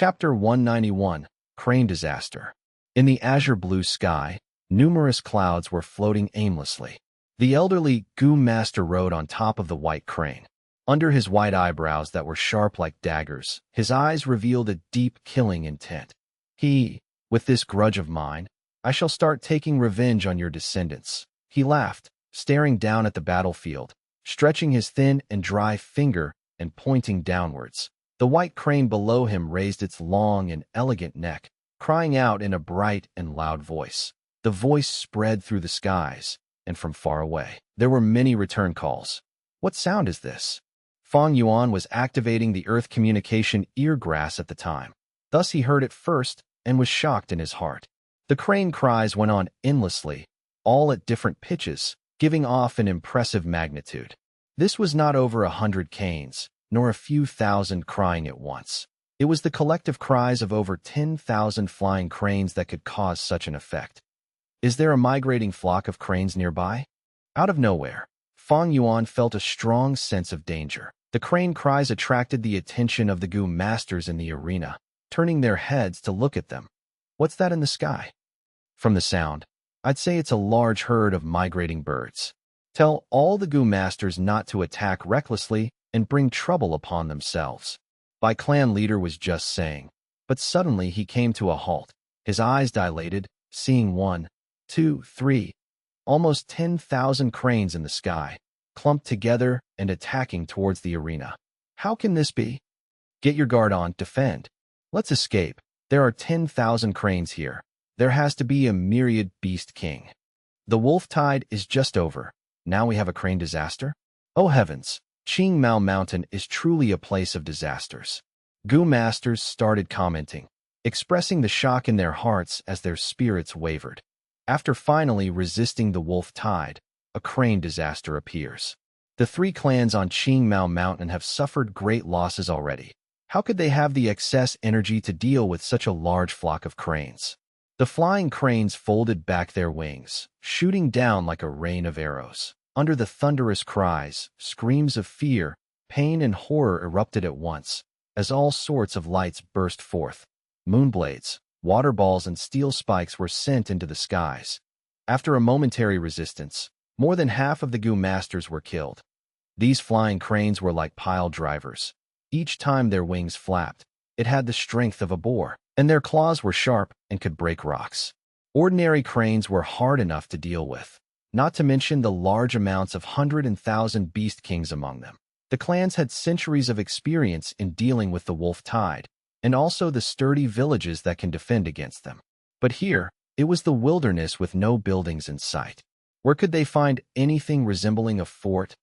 Chapter 191, Crane Disaster. In the azure blue sky, numerous clouds were floating aimlessly. The elderly Gu Master rode on top of the white crane. Under his white eyebrows that were sharp like daggers, his eyes revealed a deep, killing intent. With this grudge of mine, I shall start taking revenge on your descendants. He laughed, staring down at the battlefield, stretching his thin and dry finger and pointing downwards. The white crane below him raised its long and elegant neck, crying out in a bright and loud voice. The voice spread through the skies, and from far away, there were many return calls. What sound is this? Fang Yuan was activating the Earth communication eargrass at the time. Thus he heard it first and was shocked in his heart. The crane cries went on endlessly, all at different pitches, giving off an impressive magnitude. This was not over 100 canes, nor a few thousand crying at once. It was the collective cries of over 10,000 flying cranes that could cause such an effect. Is there a migrating flock of cranes nearby? Out of nowhere, Fang Yuan felt a strong sense of danger. The crane cries attracted the attention of the Gu masters in the arena, turning their heads to look at them. What's that in the sky? From the sound, I'd say it's a large herd of migrating birds. Tell all the Gu masters not to attack recklessly and bring trouble upon themselves. My clan leader was just saying, but suddenly he came to a halt. His eyes dilated, seeing 1, 2, 3, almost 10,000 cranes in the sky, clumped together and attacking towards the arena. How can this be? Get your guard on, defend. Let's escape. There are 10,000 cranes here. There has to be a myriad beast king. The wolf tide is just over. Now we have a crane disaster? Oh heavens, Qing Mao Mountain is truly a place of disasters. Gu masters started commenting, expressing the shock in their hearts as their spirits wavered. After finally resisting the wolf tide, a crane disaster appears. The 3 clans on Qing Mao Mountain have suffered great losses already. How could they have the excess energy to deal with such a large flock of cranes? The flying cranes folded back their wings, shooting down like a rain of arrows. Under the thunderous cries, screams of fear, pain, and horror erupted at once, as all sorts of lights burst forth. Moonblades, water balls, and steel spikes were sent into the skies. After a momentary resistance, more than half of the Gu masters were killed. These flying cranes were like pile drivers. Each time their wings flapped, it had the strength of a boar, and their claws were sharp and could break rocks. Ordinary cranes were hard enough to deal with, not to mention the large amounts of 100,000 beast kings among them. The clans had centuries of experience in dealing with the wolf tide, and also the sturdy villages that can defend against them. But here, it was the wilderness with no buildings in sight. Where could they find anything resembling a fort?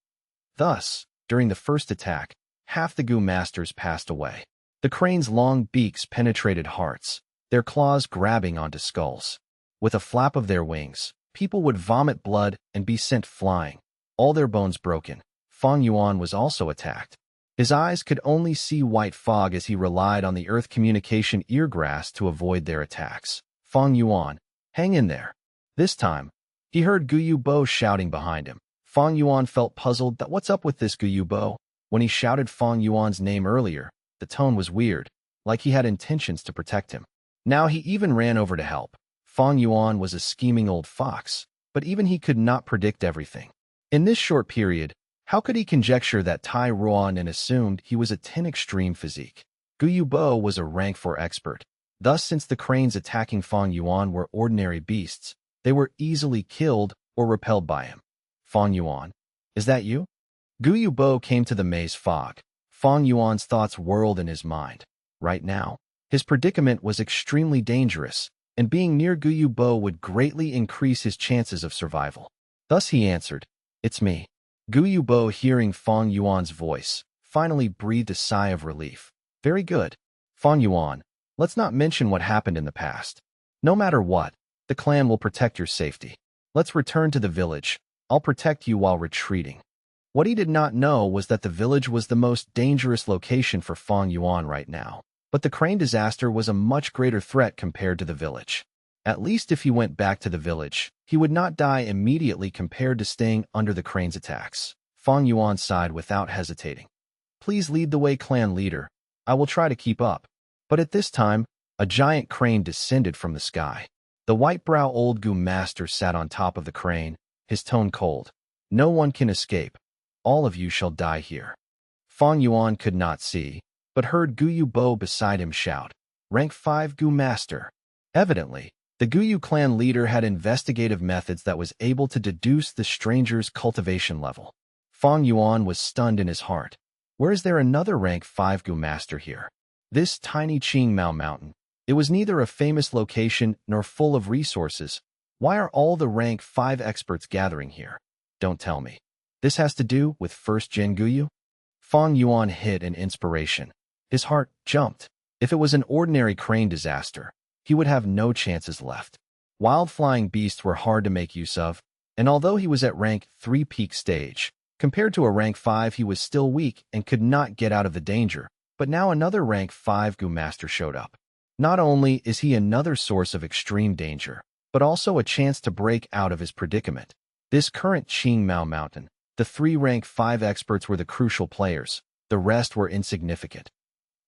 Thus, during the first attack, half the Gu masters passed away. The cranes' long beaks penetrated hearts, their claws grabbing onto skulls. With a flap of their wings, people would vomit blood and be sent flying, all their bones broken. Fang Yuan was also attacked. His eyes could only see white fog as he relied on the Earth communication eargrass to avoid their attacks. Fang Yuan, hang in there. This time, he heard Guyu Bo shouting behind him. Fang Yuan felt puzzled that what's up with this Guyu Bo? When he shouted Fang Yuan's name earlier, the tone was weird, like he had intentions to protect him. Now he even ran over to help. Fang Yuan was a scheming old fox, but even he could not predict everything. In this short period, how could he conjecture that Tai Ruan and assumed he was a 10 extreme physique? Guyu Bo was a rank 4 expert. Thus, since the cranes attacking Fang Yuan were ordinary beasts, they were easily killed or repelled by him. Fang Yuan, is that you? Guyu Bo came to the maze fog. Fang Yuan's thoughts whirled in his mind. Right now, his predicament was extremely dangerous, and being near Guyu Bo would greatly increase his chances of survival. Thus he answered, "It's me." Guyu Bo, hearing Fang Yuan's voice, finally breathed a sigh of relief. "Very good. Fang Yuan, let's not mention what happened in the past. No matter what, the clan will protect your safety. Let's return to the village. I'll protect you while retreating." What he did not know was that the village was the most dangerous location for Fang Yuan right now. But the crane disaster was a much greater threat compared to the village. At least if he went back to the village, he would not die immediately compared to staying under the crane's attacks. Fang Yuan sighed without hesitating. "Please lead the way, clan leader. I will try to keep up." But at this time, a giant crane descended from the sky. The white-brow old Gu master sat on top of the crane, his tone cold. No one can escape. All of you shall die here. Fang Yuan could not see, but heard Guyu Bo beside him shout, Rank 5 Gu Master. Evidently, the Guyu clan leader had investigative methods that was able to deduce the stranger's cultivation level. Fang Yuan was stunned in his heart. Where is there another rank 5 Gu Master here? This tiny Qingmao mountain. It was neither a famous location nor full of resources. Why are all the rank 5 experts gathering here? Don't tell me. This has to do with first Gen Guyu? Fang Yuan hit an inspiration. His heart jumped. If it was an ordinary crane disaster, he would have no chances left. Wild flying beasts were hard to make use of, and although he was at rank 3 peak stage, compared to a rank 5 he was still weak and could not get out of the danger. But now another rank 5 Gu Master showed up. Not only is he another source of extreme danger, but also a chance to break out of his predicament. This current Qingmao Mountain, the 3 rank 5 experts were the crucial players. The rest were insignificant.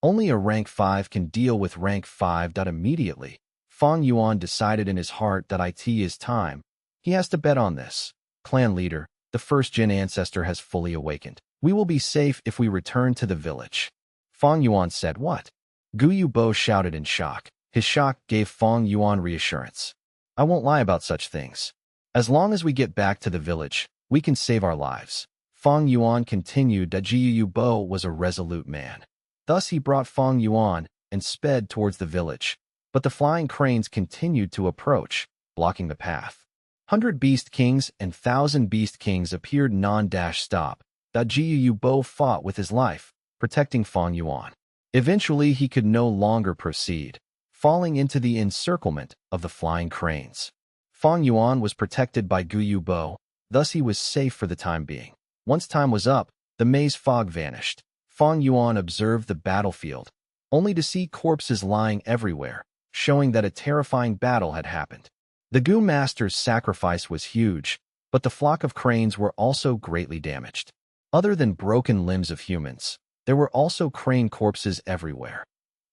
Only a rank 5 can deal with rank 5. Immediately, Fang Yuan decided in his heart that it is time. He has to bet on this. Clan leader, the first Jin ancestor has fully awakened. We will be safe if we return to the village. Fang Yuan said, What? Guyu Bo shouted in shock. His shock gave Fang Yuan reassurance. I won't lie about such things. As long as we get back to the village, we can save our lives. Fang Yuan continued that Guyu Bo was a resolute man. Thus he brought Fang Yuan and sped towards the village. But the flying cranes continued to approach, blocking the path. 100 Beast Kings and 1,000 Beast Kings appeared non-stop. Guyu Bo fought with his life, protecting Fang Yuan. Eventually he could no longer proceed, falling into the encirclement of the flying cranes. Fang Yuan was protected by Guyu Bo, thus he was safe for the time being. Once time was up, the maze fog vanished. Fang Yuan observed the battlefield, only to see corpses lying everywhere, showing that a terrifying battle had happened. The Gu Master's sacrifice was huge, but the flock of cranes were also greatly damaged. Other than broken limbs of humans, there were also crane corpses everywhere.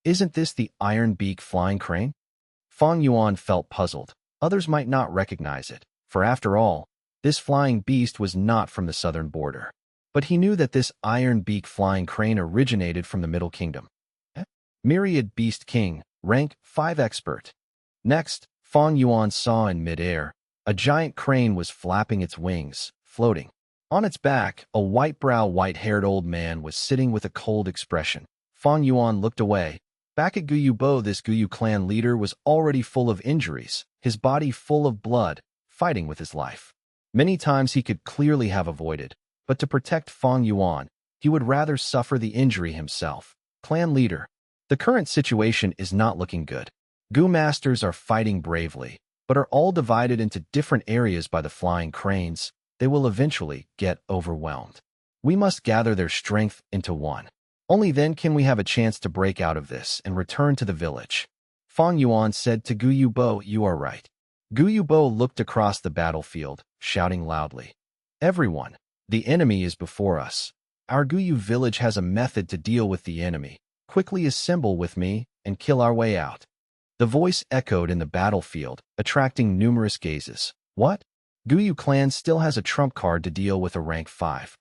Isn't this the Iron Beak flying crane? Fang Yuan felt puzzled. Others might not recognize it, for after all, this flying beast was not from the southern border. But he knew that this Iron Beak flying crane originated from the Middle Kingdom. Myriad Beast King, rank 5 expert. Next, Fang Yuan saw in midair, a giant crane was flapping its wings, floating. On its back, a white-browed, white-haired old man was sitting with a cold expression. Fang Yuan looked away. Back at Guyu Bo, this Guyu clan leader was already full of injuries, his body full of blood, fighting with his life. Many times he could clearly have avoided, but to protect Fang Yuan, he would rather suffer the injury himself. Clan leader, the current situation is not looking good. Gu masters are fighting bravely, but are all divided into different areas by the flying cranes. They will eventually get overwhelmed. We must gather their strength into one. Only then can we have a chance to break out of this and return to the village. Fang Yuan said to Guyu Bo, You are right. Guyu Bo looked across the battlefield, shouting loudly. Everyone, the enemy is before us. Our Guyu village has a method to deal with the enemy. Quickly assemble with me and kill our way out. The voice echoed in the battlefield, attracting numerous gazes. What? Guyu clan still has a trump card to deal with a rank 5.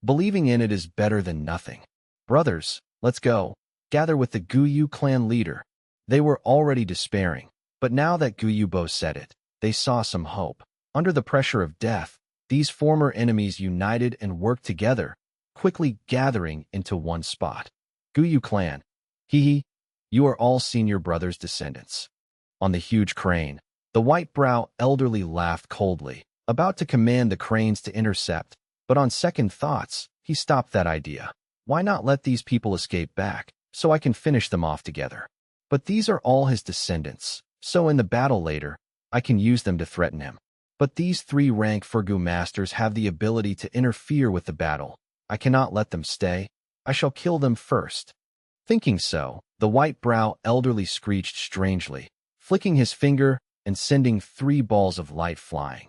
Believing in it is better than nothing. Brothers, let's go. Gather with the Guyu clan leader. They were already despairing, but now that Guyu Bo said it, they saw some hope. Under the pressure of death, these former enemies united and worked together, quickly gathering into one spot. Guyu clan. You are all senior brothers' descendants. On the huge crane, the white-brow elderly laughed coldly, about to command the cranes to intercept, but on second thoughts, he stopped that idea. Why not let these people escape back, so I can finish them off together? But these are all his descendants, so in the battle later, I can use them to threaten him. But these 3 rank 4 Gu masters have the ability to interfere with the battle. I cannot let them stay. I shall kill them first. Thinking so, the white-brow elderly screeched strangely, flicking his finger and sending 3 balls of light flying.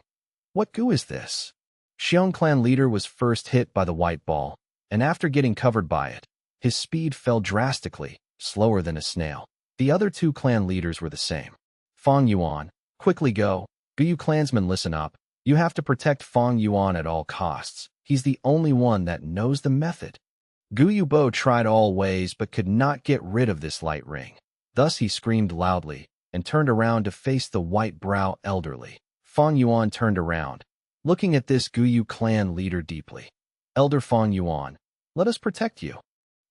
What Gu is this? Xiong clan leader was first hit by the white ball, and after getting covered by it, his speed fell drastically, slower than a snail. The other two clan leaders were the same. Fang Yuan, quickly go. Guyu clansmen, listen up. You have to protect Fang Yuan at all costs. He's the only one that knows the method. Guyu Bo tried all ways but could not get rid of this light ring. Thus he screamed loudly and turned around to face the white-brow elderly. Fang Yuan turned around, looking at this Guyu clan leader deeply. Elder Fang Yuan, let us protect you.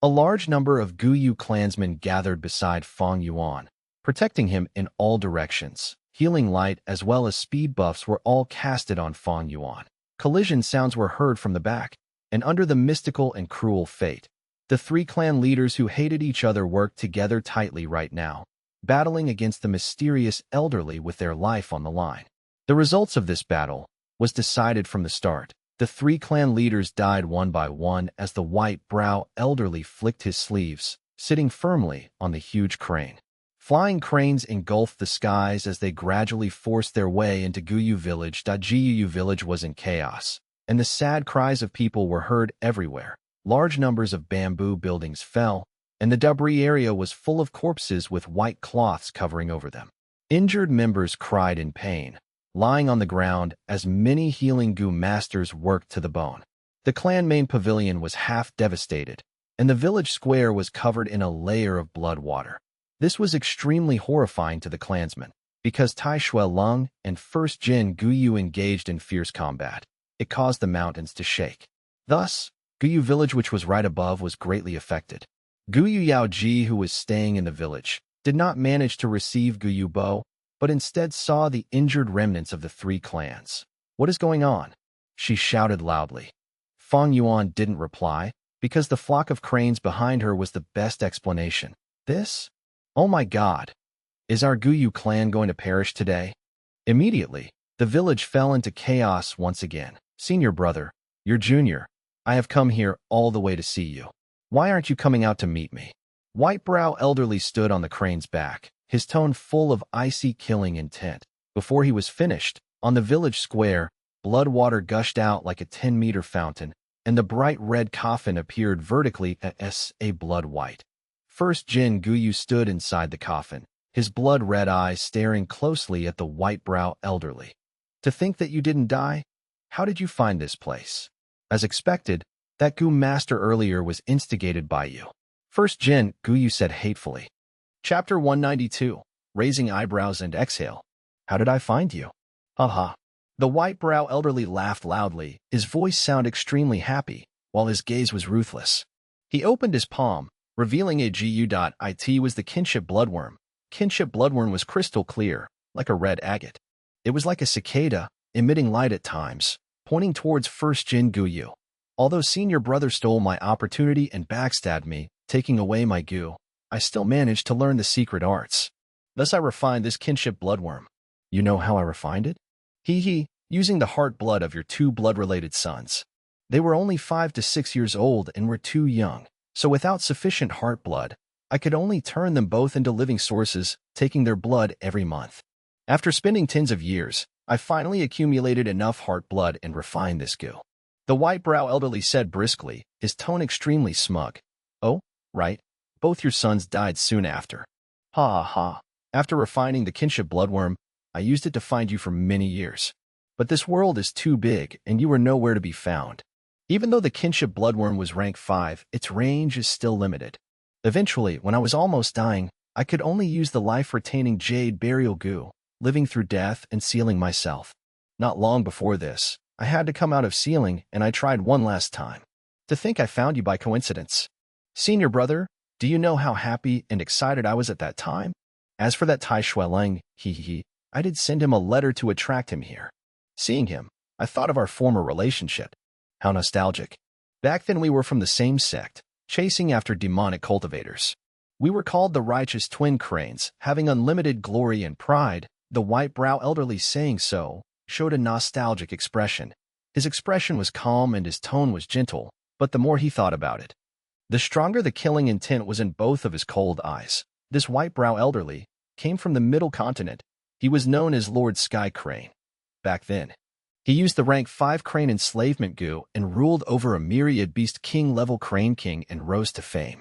A large number of Guyu clansmen gathered beside Fang Yuan, protecting him in all directions. Healing light as well as speed buffs were all casted on Fang Yuan. Collision sounds were heard from the back, and under the mystical and cruel fate, the three clan leaders who hated each other worked together tightly right now, battling against the mysterious elderly with their life on the line. The results of this battle was decided from the start. The three clan leaders died one by one as the white-brow elderly flicked his sleeves, sitting firmly on the huge crane. Flying cranes engulfed the skies as they gradually forced their way into Guyu village. Guyu village was in chaos, and the sad cries of people were heard everywhere. Large numbers of bamboo buildings fell, and the debris area was full of corpses with white cloths covering over them. Injured members cried in pain, lying on the ground as many healing Gu masters worked to the bone. The clan main pavilion was half devastated, and the village square was covered in a layer of blood water. This was extremely horrifying to the clansmen, because Tai Shui Lung and First Jin Guyu engaged in fierce combat. It caused the mountains to shake. Thus, Guyu village, which was right above, was greatly affected. Guyu Yaoji, who was staying in the village, did not manage to receive Guyu Bo, but instead saw the injured remnants of the three clans. What is going on? She shouted loudly. Fang Yuan didn't reply, because the flock of cranes behind her was the best explanation. This? Oh my God! Is our Guyu clan going to perish today? Immediately, the village fell into chaos once again. Senior brother, you're junior. I have come here all the way to see you. Why aren't you coming out to meet me? White-brow elderly stood on the crane's back, his tone full of icy killing intent. Before he was finished, on the village square, blood water gushed out like a 10-meter fountain, and the bright red coffin appeared vertically as a blood white. First Jin Guyu stood inside the coffin, his blood-red eyes staring closely at the white-brow elderly. To think that you didn't die? How did you find this place? As expected, that Gu master earlier was instigated by you. First Jin Guyu said hatefully. Chapter 192, Raising Eyebrows and Exhale. How did I find you? Haha. The white-brow elderly laughed loudly. His voice sounded extremely happy, while his gaze was ruthless. He opened his palm, revealing a Gu.it was the kinship bloodworm. Kinship bloodworm was crystal clear, like a red agate. It was like a cicada, emitting light at times, pointing towards First Jin Guyu. Although senior brother stole my opportunity and backstabbed me, taking away my Gu, I still managed to learn the secret arts. Thus I refined this kinship bloodworm. You know how I refined it? Using the heart blood of your two blood-related sons. They were only 5 to 6 years old and were too young, so without sufficient heart blood, I could only turn them both into living sources, taking their blood every month. After spending tens of years, I finally accumulated enough heart blood and refined this Gu. The white-brow elderly said briskly, his tone extremely smug. Oh, right. Both your sons died soon after. Ha ha ha. After refining the kinship bloodworm, I used it to find you for many years. But this world is too big, and you were nowhere to be found. Even though the kinship bloodworm was rank 5, its range is still limited. Eventually, when I was almost dying, I could only use the life-retaining jade burial Gu, living through death and sealing myself. Not long before this, I had to come out of sealing, and I tried one last time. To think I found you by coincidence. Senior brother, do you know how happy and excited I was at that time? As for that Tai Shui Lung, I did send him a letter to attract him here. Seeing him, I thought of our former relationship. How nostalgic. Back then we were from the same sect, chasing after demonic cultivators. We were called the righteous twin cranes, having unlimited glory and pride. The white-brow elderly saying so showed a nostalgic expression. His expression was calm and his tone was gentle, but the more he thought about it, the stronger the killing intent was in both of his cold eyes. This white-brow elderly came from the middle continent. He was known as Lord Sky Crane. Back then, he used the rank 5 crane enslavement Gu and ruled over a myriad beast king-level crane king and rose to fame.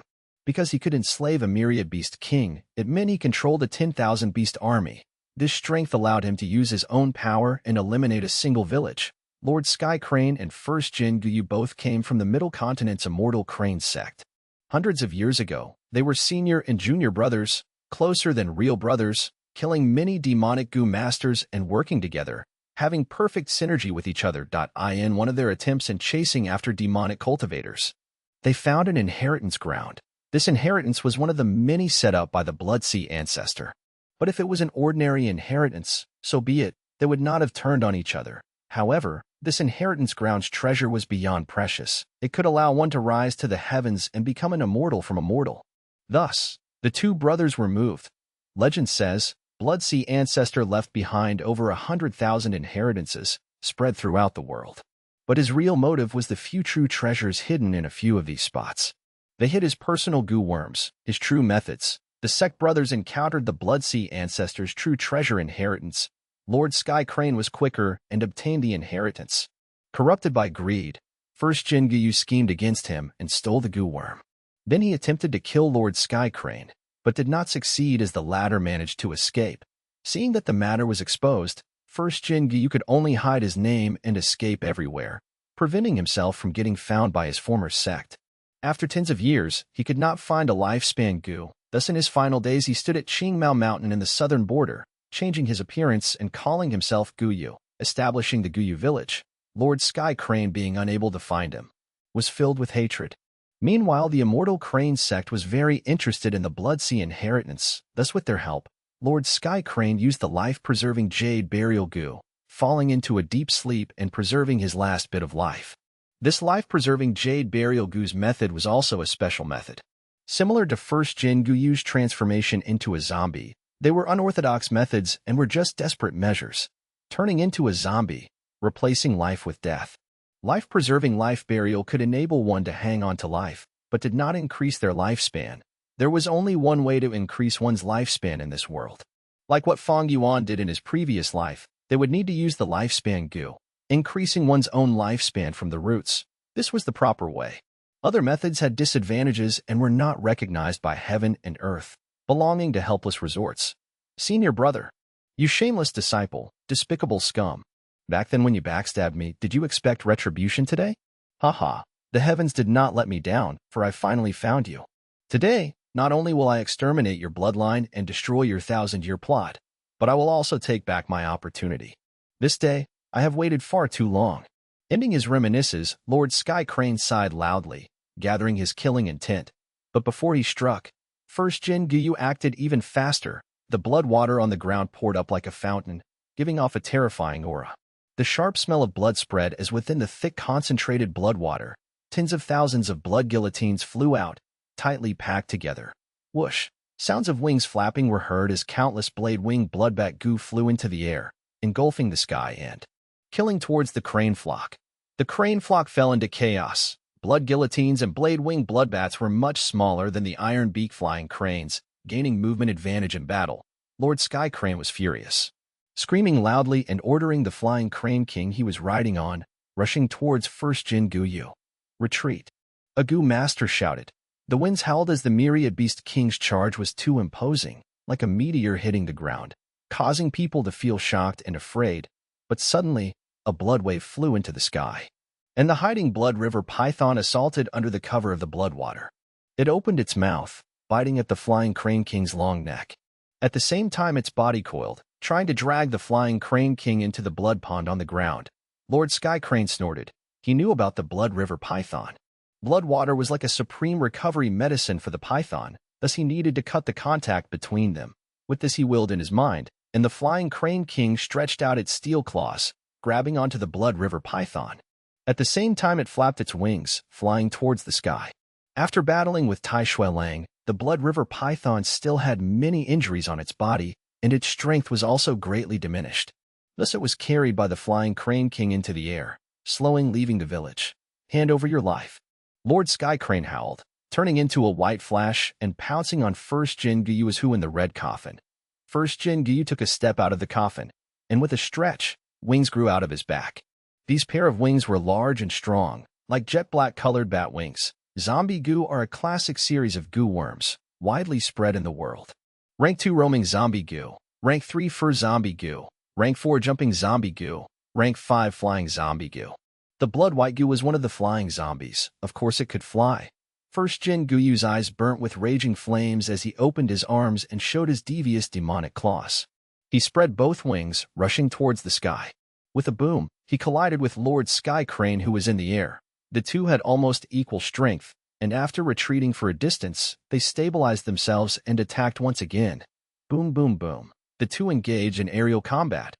Because he could enslave a myriad beast king, it meant he controlled a 10,000 beast army. This strength allowed him to use his own power and eliminate a single village. Lord Sky Crane and First Jin Guyu both came from the Middle Continent's immortal Crane sect. Hundreds of years ago, they were senior and junior brothers, closer than real brothers, killing many demonic Gu masters and working together, having perfect synergy with each other. In one of their attempts in chasing after demonic cultivators, they found an inheritance ground. This inheritance was one of the many set up by the Bloodsea ancestor. But if it was an ordinary inheritance, so be it, they would not have turned on each other. However, this inheritance ground's treasure was beyond precious. It could allow one to rise to the heavens and become an immortal from a mortal. Thus, the two brothers were moved. Legend says, Bloodsea ancestor left behind over 100,000 inheritances spread throughout the world. But his real motive was the few true treasures hidden in a few of these spots. They hid his personal goo worms, his true methods. The sect brothers encountered the Bloodsea ancestor's true treasure inheritance. Lord Sky Crane was quicker and obtained the inheritance. Corrupted by greed, First Jin Guyu schemed against him and stole the goo worm. Then he attempted to kill Lord Sky Crane, but did not succeed as the latter managed to escape. Seeing that the matter was exposed, First Jin Guyu could only hide his name and escape everywhere, preventing himself from getting found by his former sect. After tens of years, he could not find a lifespan goo. Thus in his final days he stood at Qingmao Mountain in the southern border, changing his appearance and calling himself Guyu, establishing the Guyu village. Lord Sky Crane, being unable to find him, was filled with hatred. Meanwhile, the immortal Crane sect was very interested in the Bloodsea inheritance. Thus with their help, Lord Sky Crane used the life-preserving jade burial goo, falling into a deep sleep and preserving his last bit of life. This life-preserving jade burial goo's method was also a special method. Similar to First Jin Guyu's transformation into a zombie, they were unorthodox methods and were just desperate measures. Turning into a zombie, replacing life with death. Life-preserving life burial could enable one to hang on to life, but did not increase their lifespan. There was only one way to increase one's lifespan in this world. Like what Fang Yuan did in his previous life, they would need to use the lifespan goo, increasing one's own lifespan from the roots. This was the proper way. Other methods had disadvantages and were not recognized by heaven and earth, belonging to helpless resorts. Senior brother, you shameless disciple, despicable scum. Back then when you backstabbed me, did you expect retribution today? Haha, the heavens did not let me down, for I finally found you. Today, not only will I exterminate your bloodline and destroy your 1,000-year plot, but I will also take back my opportunity. This day, I have waited far too long. Ending his reminiscences, Lord Sky Crane sighed loudly, gathering his killing intent. But before he struck, First Jin Guyu acted even faster. The blood water on the ground poured up like a fountain, giving off a terrifying aura. The sharp smell of blood spread as within the thick concentrated blood water. Tens of thousands of blood guillotines flew out, tightly packed together. Whoosh! Sounds of wings flapping were heard as countless blade-winged bloodbat goo flew into the air, engulfing the sky and killing towards the crane flock. The crane flock fell into chaos. Blood guillotines and blade-winged bloodbats were much smaller than the iron beak flying cranes, gaining movement advantage in battle. Lord Sky Crane was furious, screaming loudly and ordering the flying crane king he was riding on, rushing towards First Jin Guyu. Retreat! A Gu master shouted. The winds howled as the myriad beast king's charge was too imposing, like a meteor hitting the ground, causing people to feel shocked and afraid. But suddenly, a blood wave flew into the sky, and the hiding blood river python assaulted under the cover of the blood water. It opened its mouth, biting at the flying crane king's long neck. At the same time its body coiled, trying to drag the flying crane king into the blood pond on the ground. Lord Sky Crane snorted. He knew about the blood river python. Blood water was like a supreme recovery medicine for the python, thus he needed to cut the contact between them. With this he willed in his mind, and the flying crane king stretched out its steel claws, grabbing onto the blood river python. At the same time it flapped its wings, flying towards the sky. After battling with Tai Shuelang, the blood river python still had many injuries on its body, and its strength was also greatly diminished. Thus it was carried by the flying crane king into the air, slowing leaving the village. Hand over your life. Lord Sky Crane howled, turning into a white flash and pouncing on First Jin Guyu who in the red coffin. First Jin Guyu took a step out of the coffin, and with a stretch, wings grew out of his back. These pair of wings were large and strong, like jet black-colored bat wings. Zombie goo are a classic series of goo worms, widely spread in the world. Rank 2 roaming zombie goo, Rank 3 fur zombie goo, Rank 4 jumping zombie goo, Rank 5 flying zombie goo. The blood white goo was one of the flying zombies. Of course it could fly. First Jin Guyu's eyes burnt with raging flames as he opened his arms and showed his devious demonic claws. He spread both wings, rushing towards the sky. With a boom, he collided with Lord Sky Crane, who was in the air. The two had almost equal strength, and after retreating for a distance, they stabilized themselves and attacked once again. Boom, boom, boom. The two engaged in aerial combat,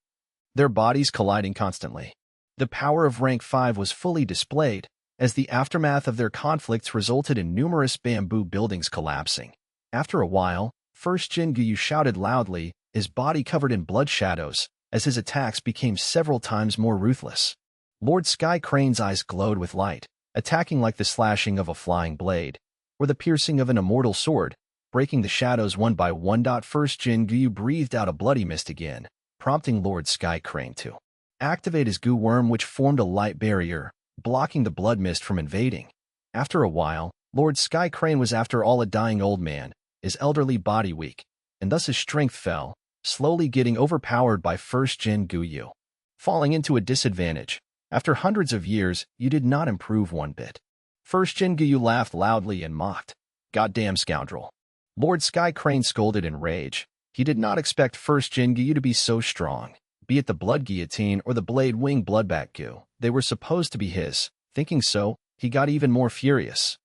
their bodies colliding constantly. The power of Rank 5 was fully displayed, as the aftermath of their conflicts resulted in numerous bamboo buildings collapsing. After a while, First Jin Guyu shouted loudly, his body covered in blood shadows, as his attacks became several times more ruthless. Lord Sky Crane's eyes glowed with light, attacking like the slashing of a flying blade, or the piercing of an immortal sword, breaking the shadows one by one. First Jin Guyu breathed out a bloody mist again, prompting Lord Sky Crane to activate his goo worm, which formed a light barrier, blocking the blood mist from invading. After a while, Lord Sky Crane was after all a dying old man, his elderly body weak, and thus his strength fell, slowly getting overpowered by First Jin Guyu. Falling into a disadvantage, after hundreds of years, you did not improve one bit. First Jin Guyu laughed loudly and mocked. Goddamn scoundrel. Lord Sky Crane scolded in rage. He did not expect First Jin Guyu to be so strong. Be it the blood guillotine or the blade wing bloodback goo, they were supposed to be his. Thinking so, he got even more furious.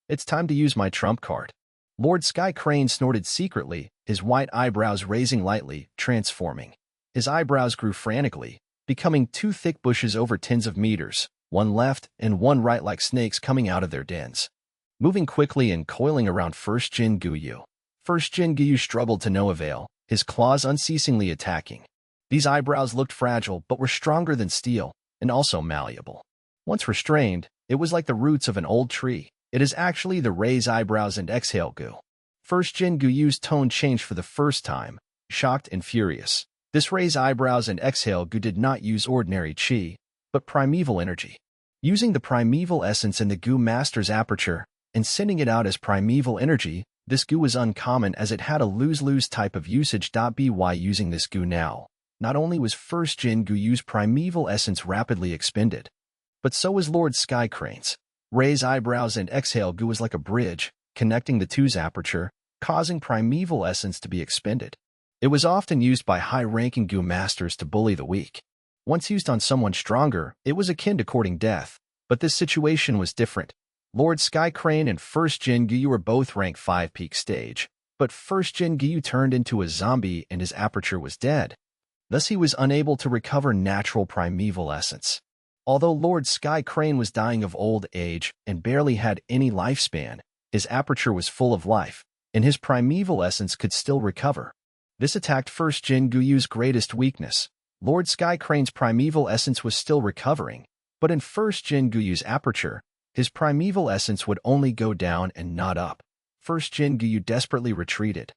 It's time to use my trump card. Lord Sky Crane snorted secretly, his white eyebrows raising lightly, transforming. His eyebrows grew frantically, becoming two thick bushes over tens of meters, one left and one right like snakes coming out of their dens. Moving quickly and coiling around First Jin Guyu. First Jin Guyu struggled to no avail, his claws unceasingly attacking. These eyebrows looked fragile but were stronger than steel, and also malleable. Once restrained, it was like the roots of an old tree. It is actually the raise eyebrows and exhale goo. First Jin Guyu's tone changed for the first time, shocked and furious. This raise eyebrows and exhale goo did not use ordinary chi, but primeval energy. Using the primeval essence in the goo master's aperture, and sending it out as primeval energy, this goo was uncommon as it had a lose-lose type of usage. By using this goo now, not only was First Jin Guyu's primeval essence rapidly expended, but so was Lord Sky Crane's. Raise eyebrows and exhale goo was like a bridge, connecting the two's aperture, causing primeval essence to be expended. It was often used by high-ranking goo masters to bully the weak. Once used on someone stronger, it was akin to courting death, but this situation was different. Lord Sky Crane and First Jin Guyu were both rank 5 peak stage, but First Jin Guyu turned into a zombie and his aperture was dead. Thus he was unable to recover natural primeval essence. Although Lord Sky Crane was dying of old age and barely had any lifespan, his aperture was full of life, and his primeval essence could still recover. This attacked First Jin Guyu's greatest weakness. Lord Sky Crane's primeval essence was still recovering, but in First Jin Guyu's aperture, his primeval essence would only go down and not up. First Jin Guyu desperately retreated,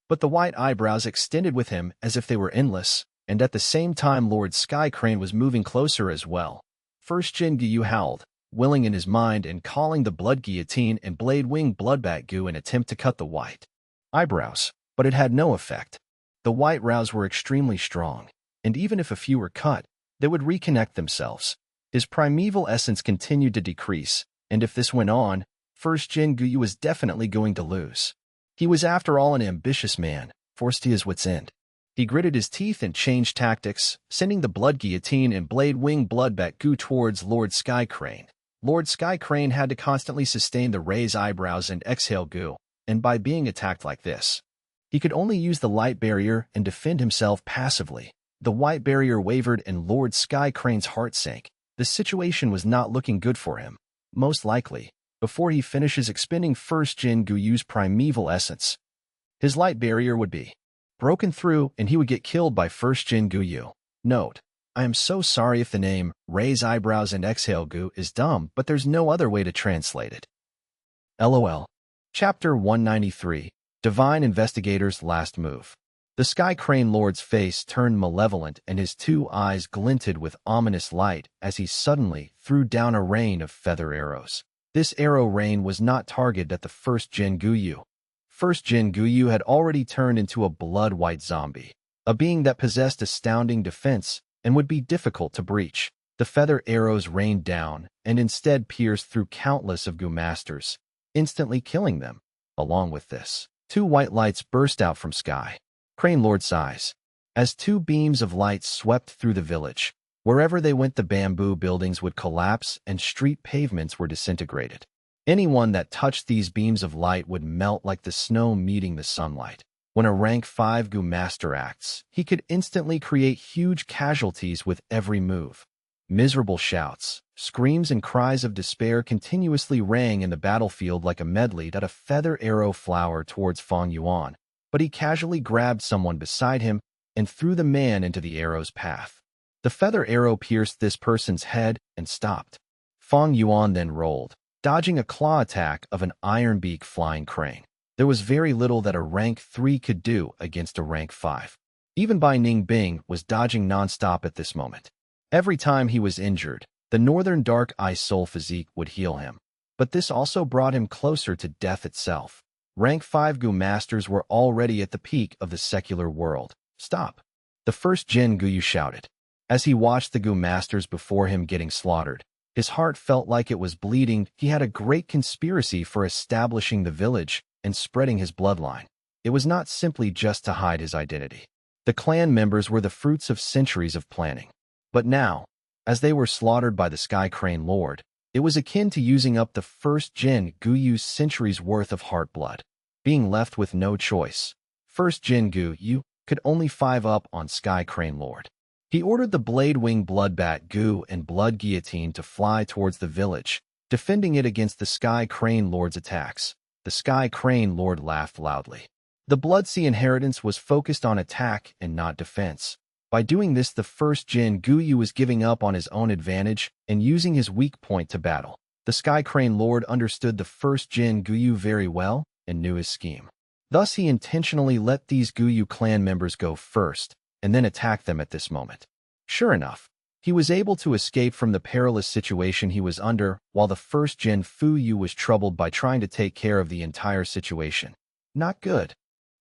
but the white eyebrows extended with him as if they were endless, and at the same time Lord Sky Crane was moving closer as well. First Jin Guyu howled, willing in his mind and calling the blood guillotine and blade wing bloodback goo in attempt to cut the white eyebrows, but it had no effect. The white brows were extremely strong, and even if a few were cut, they would reconnect themselves. His primeval essence continued to decrease, and if this went on, First Jin Guyu was definitely going to lose. He was after all an ambitious man, forced to his wits' end. He gritted his teeth and changed tactics, sending the blood guillotine and blade wing bloodback goo towards Lord Sky Crane. Lord Sky Crane had to constantly sustain the raise eyebrows and exhale goo, and by being attacked like this, he could only use the light barrier and defend himself passively. The white barrier wavered and Lord Sky Crane's heart sank. The situation was not looking good for him. Most likely, before he finishes expending First Jin Guyu's primeval essence, his light barrier would be broken through and he would get killed by First Jin Guyu. Note: I am so sorry if the name raise eyebrows and exhale goo is dumb, but there's no other way to translate it. LOL. Chapter 193. Divine Investigator's Last Move. The Sky Crane Lord's face turned malevolent and his two eyes glinted with ominous light as he suddenly threw down a rain of feather arrows. This arrow rain was not targeted at the first Jin Guyu. First Jin Guyu had already turned into a blood-white zombie, a being that possessed astounding defense and would be difficult to breach. The feather arrows rained down and instead pierced through countless of Gu masters, instantly killing them. Along with this, two white lights burst out from sky. Crane Lord size. As two beams of light swept through the village, wherever they went the bamboo buildings would collapse and street pavements were disintegrated. Anyone that touched these beams of light would melt like the snow meeting the sunlight. When a rank 5 Gu master acts, he could instantly create huge casualties with every move. Miserable shouts, screams and cries of despair continuously rang in the battlefield like a medley that a feather arrow flowered towards Fang Yuan, but he casually grabbed someone beside him and threw the man into the arrow's path. The feather arrow pierced this person's head and stopped. Fang Yuan then rolled, dodging a claw attack of an iron beak flying crane. There was very little that a rank 3 could do against a rank 5. Even Bai Ning Bing was dodging non-stop at this moment. Every time he was injured, the northern dark eye soul physique would heal him. But this also brought him closer to death itself. Rank 5 Gu masters were already at the peak of the secular world. Stop! The first Jin Guyu shouted. As he watched the Gu masters before him getting slaughtered, his heart felt like it was bleeding. He had a great conspiracy for establishing the village and spreading his bloodline. It was not simply just to hide his identity. The clan members were the fruits of centuries of planning. But now, as they were slaughtered by the Sky Crane Lord, it was akin to using up the first Jin Guyu's centuries' worth of heart blood. Being left with no choice, first Jin Guyu could only 5 up on Sky Crane Lord. He ordered the Blade Wing Bloodbat Gu and Blood Guillotine to fly towards the village, defending it against the Sky Crane Lord's attacks. The Sky Crane Lord laughed loudly. The Bloodsea inheritance was focused on attack and not defense. By doing this, the first Jin Guyu was giving up on his own advantage and using his weak point to battle. The Sky Crane Lord understood the first Jin Guyu very well and knew his scheme. Thus, he intentionally let these Guyu clan members go first and then attack them at this moment. Sure enough, he was able to escape from the perilous situation he was under while the first Jin Fuyu was troubled by trying to take care of the entire situation. Not good.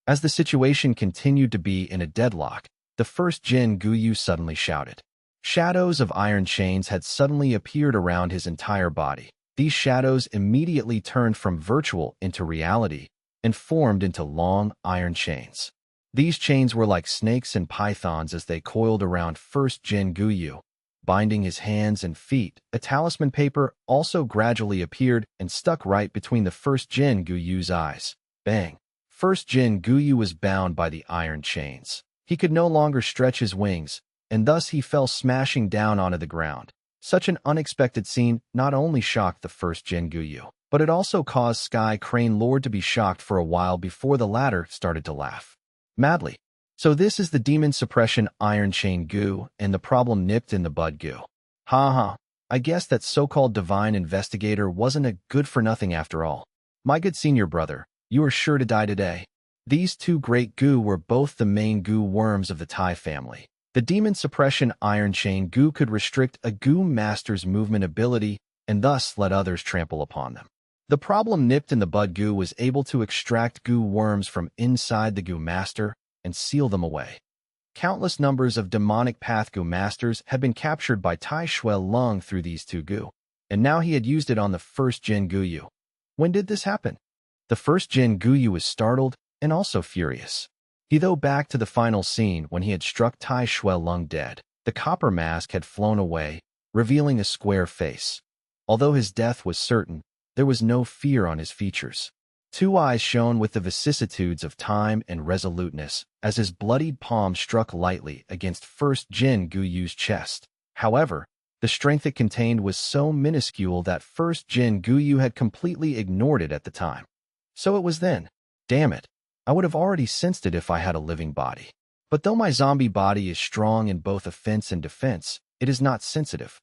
As the situation continued to be in a deadlock, the first Jin Guyu suddenly shouted. Shadows of iron chains had suddenly appeared around his entire body. These shadows immediately turned from virtual into reality and formed into long iron chains. These chains were like snakes and pythons as they coiled around first Jin Guyu, binding his hands and feet. A talisman paper also gradually appeared and stuck right between the first Jin Guyu's eyes. Bang! First Jin Guyu was bound by the iron chains. He could no longer stretch his wings, and thus he fell smashing down onto the ground. Such an unexpected scene not only shocked the first Jin Guyu, but it also caused Sky Crane Lord to be shocked for a while before the latter started to laugh madly. So this is the demon suppression iron chain Gu and the problem nipped in the bud Gu. Ha ha, I guess that so-called divine investigator wasn't a good-for-nothing after all. My good senior brother, you are sure to die today. These two great Gu were both the main Gu worms of the Tai family. The demon suppression iron chain Gu could restrict a Gu master's movement ability and thus let others trample upon them. The problem nipped in the bud Gu was able to extract Gu worms from inside the Gu master and seal them away. Countless numbers of demonic path Gu masters had been captured by Tai Shui Lung through these two Gu, and now he had used it on the first Jin Guyu. When did this happen? The first Jin Guyu was startled and also furious. He though back to the final scene when he had struck Tai Shui Lung dead. The copper mask had flown away, revealing a square face. Although his death was certain, there was no fear on his features. Two eyes shone with the vicissitudes of time and resoluteness as his bloodied palm struck lightly against first Jin Guyu's chest. However, the strength it contained was so minuscule that first Jin Guyu had completely ignored it at the time. So it was then. Damn it. I would have already sensed it if I had a living body. But though my zombie body is strong in both offense and defense, it is not sensitive.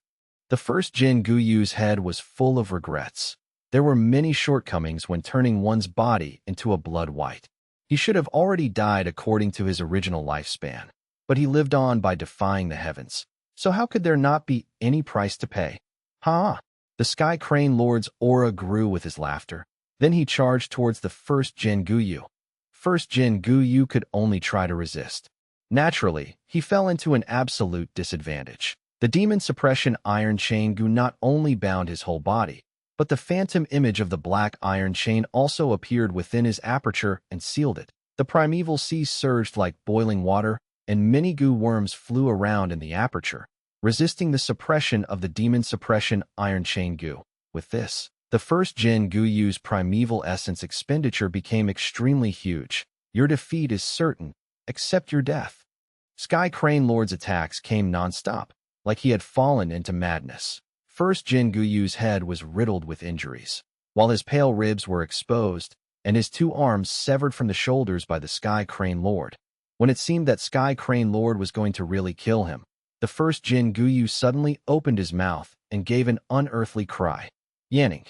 The first Jin Guyu's head was full of regrets. There were many shortcomings when turning one's body into a blood white. He should have already died according to his original lifespan, but he lived on by defying the heavens. So how could there not be any price to pay? Ha! The Sky Crane Lord's aura grew with his laughter. Then he charged towards the first Jin Guyu. First Jin Guyu could only try to resist. Naturally, he fell into an absolute disadvantage. The demon suppression iron chain Gu not only bound his whole body, but the phantom image of the black iron chain also appeared within his aperture and sealed it. The primeval sea surged like boiling water, and many Gu worms flew around in the aperture, resisting the suppression of the demon suppression iron chain Gu. With this, the first Jin Guyu's primeval essence expenditure became extremely huge. Your defeat is certain, except your death. Sky Crane Lord's attacks came non-stop, like he had fallen into madness. First Jin Guyu's head was riddled with injuries, while his pale ribs were exposed, and his two arms severed from the shoulders by the Sky Crane Lord. When it seemed that Sky Crane Lord was going to really kill him, the first Jin Guyu suddenly opened his mouth and gave an unearthly cry. Yanning.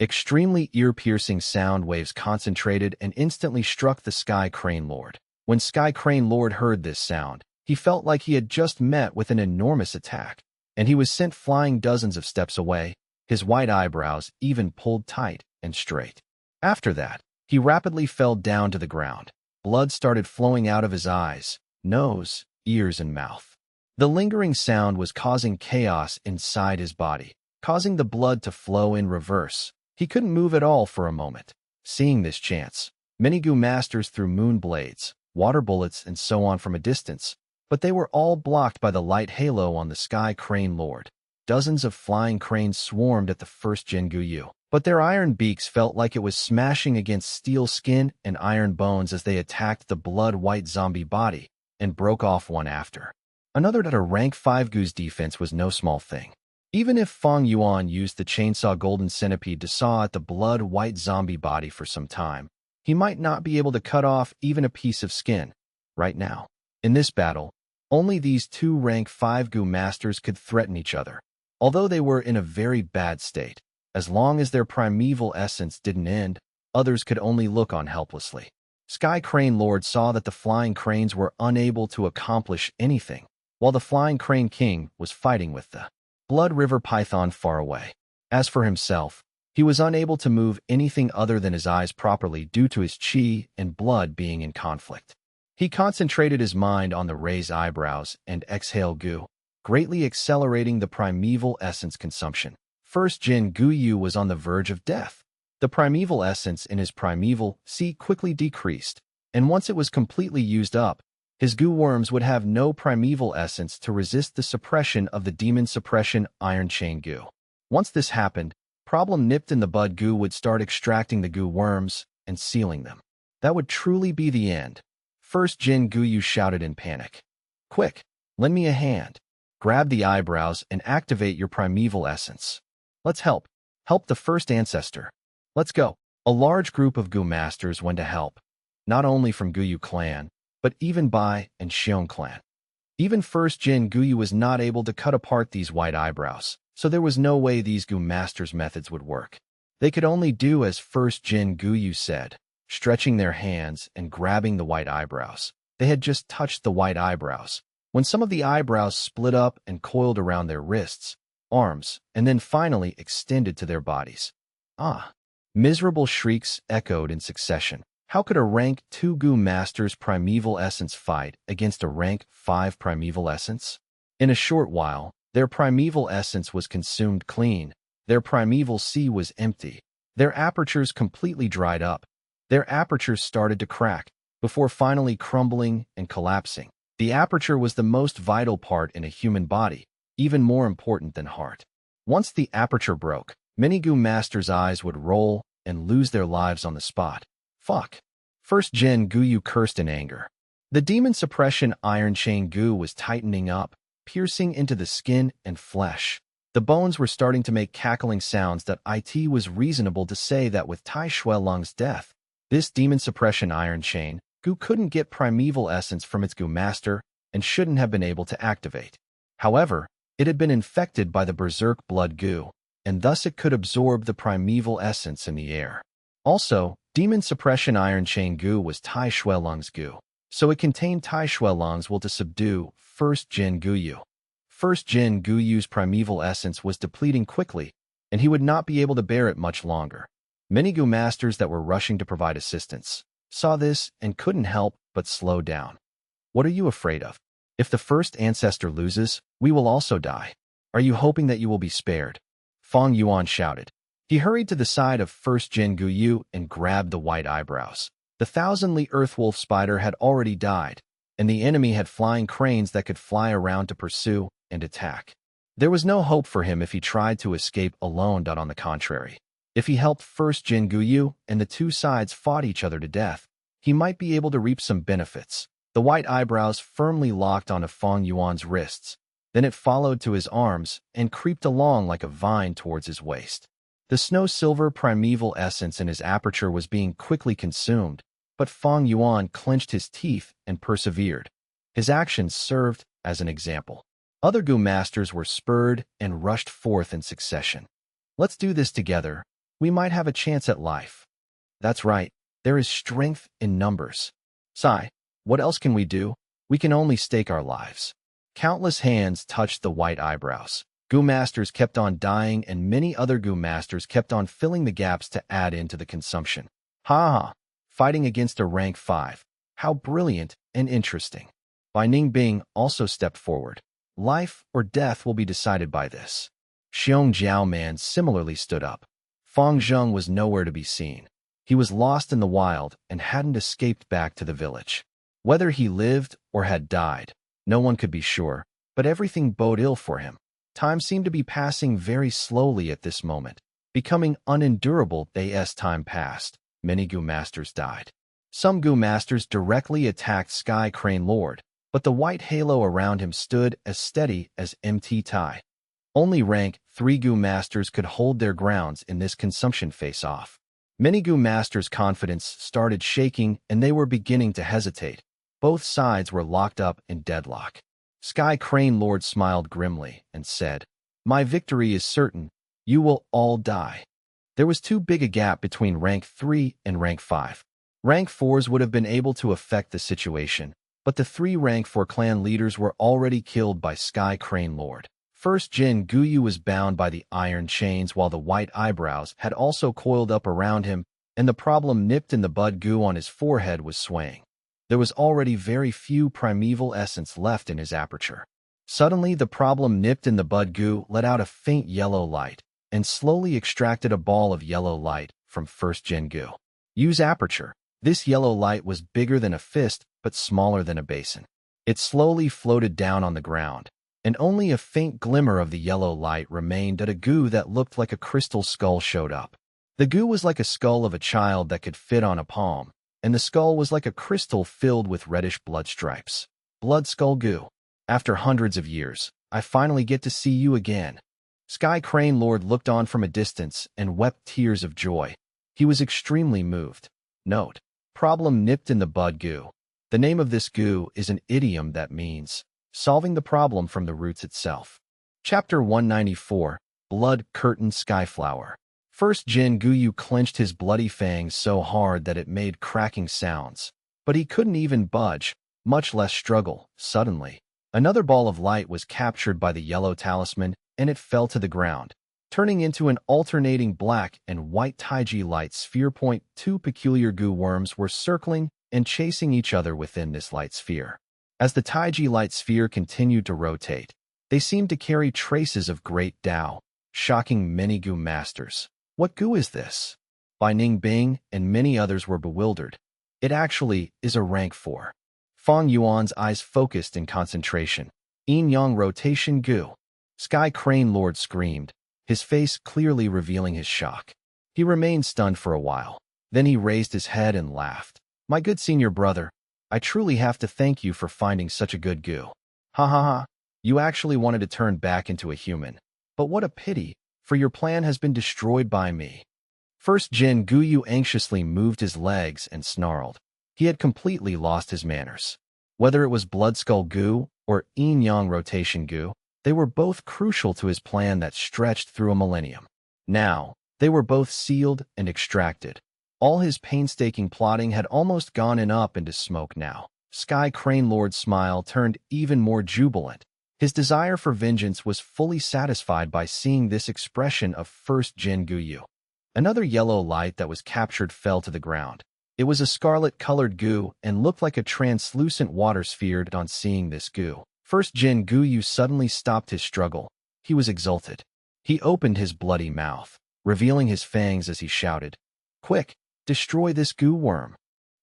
Extremely ear-piercing sound waves concentrated and instantly struck the Sky Crane Lord. When Sky Crane Lord heard this sound, he felt like he had just met with an enormous attack, and he was sent flying dozens of steps away, his white eyebrows even pulled tight and straight. After that, he rapidly fell down to the ground. Blood started flowing out of his eyes, nose, ears, and mouth. The lingering sound was causing chaos inside his body, causing the blood to flow in reverse. He couldn't move at all for a moment. Seeing this chance, many Gu masters threw moon blades, water bullets, and so on from a distance, but they were all blocked by the light halo on the Sky Crane Lord. Dozens of flying cranes swarmed at the first Jin Guyu, but their iron beaks felt like it was smashing against steel skin and iron bones as they attacked the blood-white zombie body and broke off one after another. That a rank 5 Gu's defense was no small thing. Even if Fang Yuan used the chainsaw golden centipede to saw at the blood-white zombie body for some time, he might not be able to cut off even a piece of skin. Right now, in this battle, only these two rank 5 Gu masters could threaten each other, although they were in a very bad state. As long as their primeval essence didn't end, others could only look on helplessly. Sky Crane Lord saw that the flying cranes were unable to accomplish anything, while the flying crane king was fighting with the Blood River Python far away. As for himself, he was unable to move anything other than his eyes properly due to his chi and blood being in conflict. He concentrated his mind on the raised eyebrows and exhale Gu, greatly accelerating the primeval essence consumption. First Jin Guyu was on the verge of death. The primeval essence in his primeval sea quickly decreased, and once it was completely used up, his Gu worms would have no primeval essence to resist the suppression of the demon suppression iron chain Gu. Once this happened, problem nipped in the bud. Gu would start extracting the Gu worms and sealing them. That would truly be the end. First Jin Guyu shouted in panic. Quick, lend me a hand. Grab the eyebrows and activate your primeval essence. Let's help. Help the first ancestor. Let's go. A large group of Gu masters went to help, not only from Guyu clan, but even Bai and Xiong clan. Even first Jin Guyu was not able to cut apart these white eyebrows, so there was no way these Gu masters' methods would work. They could only do as first Jin Guyu said, stretching their hands and grabbing the white eyebrows. They had just touched the white eyebrows, when some of the eyebrows split up and coiled around their wrists, arms, and then finally extended to their bodies. Ah! Miserable shrieks echoed in succession. How could a rank 2 Gu master's primeval essence fight against a rank 5 primeval essence? In a short while, their primeval essence was consumed clean. Their primeval sea was empty. Their apertures completely dried up. Their apertures started to crack, before finally crumbling and collapsing. The aperture was the most vital part in a human body, even more important than heart. Once the aperture broke, many Gu masters' eyes would roll and lose their lives on the spot. Fuck. First Jin Guyu cursed in anger. The demon suppression iron chain Gu was tightening up, piercing into the skin and flesh. The bones were starting to make cackling sounds. That it was reasonable to say that with Tai Shuelong's death, this demon suppression iron chain Gu couldn't get primeval essence from its Gu master and shouldn't have been able to activate. However, it had been infected by the berserk blood Gu, and thus it could absorb the primeval essence in the air. Also, demon suppression iron chain Gu was Tai Shuelong's Gu, so it contained Tai Shuelong's will to subdue first Jin Guyu. First Jin Guyu's primeval essence was depleting quickly, and he would not be able to bear it much longer. Many Gu masters that were rushing to provide assistance saw this and couldn't help but slow down. What are you afraid of? If the first ancestor loses, we will also die. Are you hoping that you will be spared? Fang Yuan shouted. He hurried to the side of first Jin Guyu and grabbed the white eyebrows. The thousandly earthwolf spider had already died, and the enemy had flying cranes that could fly around to pursue and attack. There was no hope for him if he tried to escape alone. On the contrary, if he helped first Jin Guyu and the two sides fought each other to death, he might be able to reap some benefits. The white eyebrows firmly locked onto Fang Yuan's wrists. Then it followed to his arms and creeped along like a vine towards his waist. The snow-silver primeval essence in his aperture was being quickly consumed, but Fang Yuan clenched his teeth and persevered. His actions served as an example. Other Gu masters were spurred and rushed forth in succession. Let's do this together. We might have a chance at life. That's right. There is strength in numbers. Sigh. What else can we do? We can only stake our lives. Countless hands touched the white eyebrows. Gu masters kept on dying, and many other Gu masters kept on filling the gaps to add into the consumption. Ha ha! Fighting against a rank 5. How brilliant and interesting. Bai Ningbing also stepped forward. Life or death will be decided by this. Xiong Jiao Man similarly stood up. Fang Zheng was nowhere to be seen. He was lost in the wild and hadn't escaped back to the village. Whether he lived or had died, no one could be sure, but everything boded ill for him. Time seemed to be passing very slowly at this moment, becoming unendurable. As time passed, many Gu masters died. Some Gu masters directly attacked Sky Crane Lord, but the white halo around him stood as steady as MT Tai. Only rank 3 Gu masters could hold their grounds in this consumption face-off. Many Gu masters' confidence started shaking and they were beginning to hesitate. Both sides were locked up in deadlock. Sky Crane Lord smiled grimly and said, "My victory is certain. You will all die." There was too big a gap between rank 3 and rank 5. Rank 4s would have been able to affect the situation, but the 3 rank 4 clan leaders were already killed by Sky Crane Lord. First Jin Guyu was bound by the iron chains while the white eyebrows had also coiled up around him, and the problem nipped in the bud Gu on his forehead was swaying. There was already very few primeval essence left in his aperture. Suddenly, the problem nipped in the bud Gu let out a faint yellow light and slowly extracted a ball of yellow light from first Jin Gu. Use aperture. This yellow light was bigger than a fist but smaller than a basin. It slowly floated down on the ground, and only a faint glimmer of the yellow light remained at a Gu that looked like a crystal skull showed up. The Gu was like a skull of a child that could fit on a palm, and the skull was like a crystal filled with reddish blood stripes. Blood Skull Gu. After hundreds of years, I finally get to see you again. Sky Crane Lord looked on from a distance and wept tears of joy. He was extremely moved. Note: problem nipped in the bud Gu. The name of this Gu is an idiom that means solving the problem from the roots itself. Chapter 194, Blood Curtain Skyflower. First Jin Guyu clenched his bloody fangs so hard that it made cracking sounds, but he couldn't even budge, much less struggle. Suddenly, another ball of light was captured by the yellow talisman, and it fell to the ground, turning into an alternating black and white Taiji light sphere. Two peculiar Gu worms were circling and chasing each other within this light sphere. As the Taiji light sphere continued to rotate, they seemed to carry traces of great Tao, shocking many Gu masters. What Gu is this? Bai Ningbing and many others were bewildered. It actually is a rank 4. Fang Yuan's eyes focused in concentration. Yin Yang rotation Gu. Sky Crane Lord screamed, his face clearly revealing his shock. He remained stunned for a while. Then he raised his head and laughed. My good senior brother, I truly have to thank you for finding such a good Gu. Ha ha ha. You actually wanted to turn back into a human. But what a pity, for your plan has been destroyed by me. First Jin Guyu anxiously moved his legs and snarled. He had completely lost his manners. Whether it was Blood Skull Gu or Yin Yang Rotation Gu, they were both crucial to his plan that stretched through a millennium. Now, they were both sealed and extracted. All his painstaking plotting had almost gone up into smoke now. Sky Crane Lord's smile turned even more jubilant. His desire for vengeance was fully satisfied by seeing this expression of first Jin Guyu. Another yellow light that was captured fell to the ground. It was a scarlet-colored goo and looked like a translucent water sphere. On seeing this goo, first Jin Guyu suddenly stopped his struggle. He was exulted. He opened his bloody mouth, revealing his fangs as he shouted, "Quick, destroy this goo worm."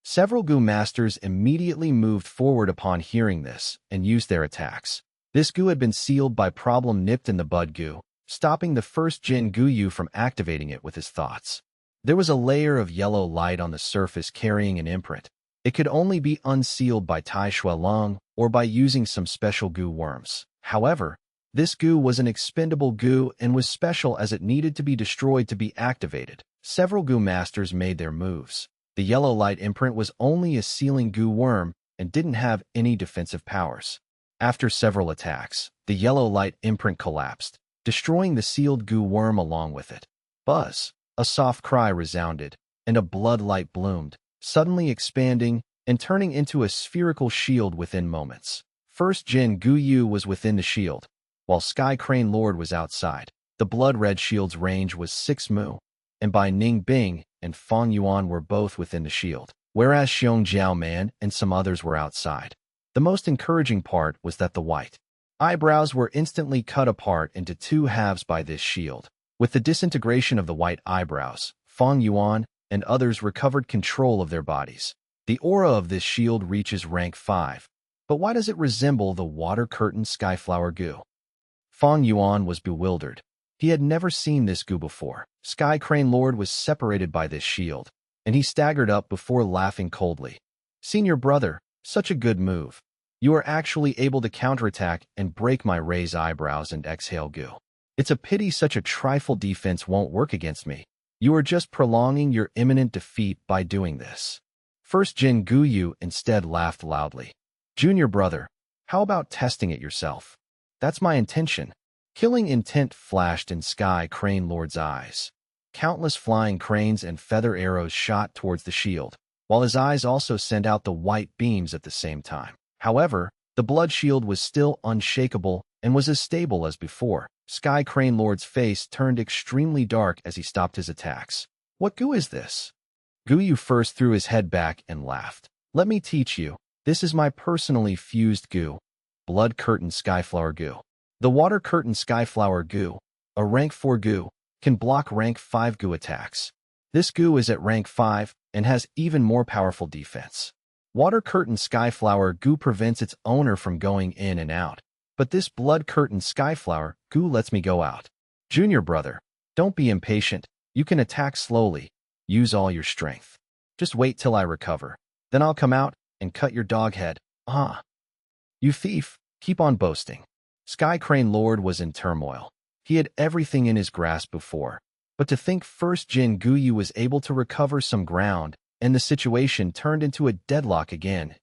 Several goo masters immediately moved forward upon hearing this and used their attacks. This goo had been sealed by problem nipped in the bud goo, stopping the first Jin Guyu from activating it with his thoughts. There was a layer of yellow light on the surface carrying an imprint. It could only be unsealed by Tai Shuelong or by using some special goo worms. However, this goo was an expendable goo and was special as it needed to be destroyed to be activated. Several goo masters made their moves. The yellow light imprint was only a sealing goo worm and didn't have any defensive powers. After several attacks, the yellow light imprint collapsed, destroying the sealed goo worm along with it. Buzz! A soft cry resounded, and a blood light bloomed, suddenly expanding and turning into a spherical shield within moments. First Jin Guyu was within the shield, while Sky Crane Lord was outside. The blood-red shield's range was 6 mu, and by Ning Bing and Fang Yuan were both within the shield, whereas Xiong Jiao Man and some others were outside. The most encouraging part was that the white eyebrows were instantly cut apart into 2 halves by this shield. With the disintegration of the white eyebrows, Fang Yuan and others recovered control of their bodies. The aura of this shield reaches rank 5. But why does it resemble the water curtain skyflower goo? Fang Yuan was bewildered. He had never seen this goo before. Sky Crane Lord was separated by this shield, and he staggered up before laughing coldly. "Senior brother, such a good move. You are actually able to counterattack and break my raise eyebrows and exhale goo. It's a pity such a trifle defense won't work against me. You are just prolonging your imminent defeat by doing this." First Jin Guyu instead laughed loudly. "Junior brother, how about testing it yourself? That's my intention." Killing intent flashed in Sky Crane Lord's eyes. Countless flying cranes and feather arrows shot towards the shield, while his eyes also sent out the white beams at the same time. However, the blood shield was still unshakable and was as stable as before. Sky Crane Lord's face turned extremely dark as he stopped his attacks. "What goo is this?" Guyu first threw his head back and laughed. "Let me teach you. This is my personally fused goo, Blood Curtain Skyflower goo. The Water Curtain Skyflower goo, a rank 4 goo, can block rank 5 goo attacks. This goo is at rank 5 and has even more powerful defense. Water Curtain Skyflower goo prevents its owner from going in and out, but this Blood Curtain Skyflower goo lets me go out. Junior brother, don't be impatient. You can attack slowly. Use all your strength. Just wait till I recover. Then I'll come out and cut your dog head. Ah. You thief, keep on boasting." Sky Crane Lord was in turmoil. He had everything in his grasp before, but to think first Jin Guyu was able to recover some ground and the situation turned into a deadlock again.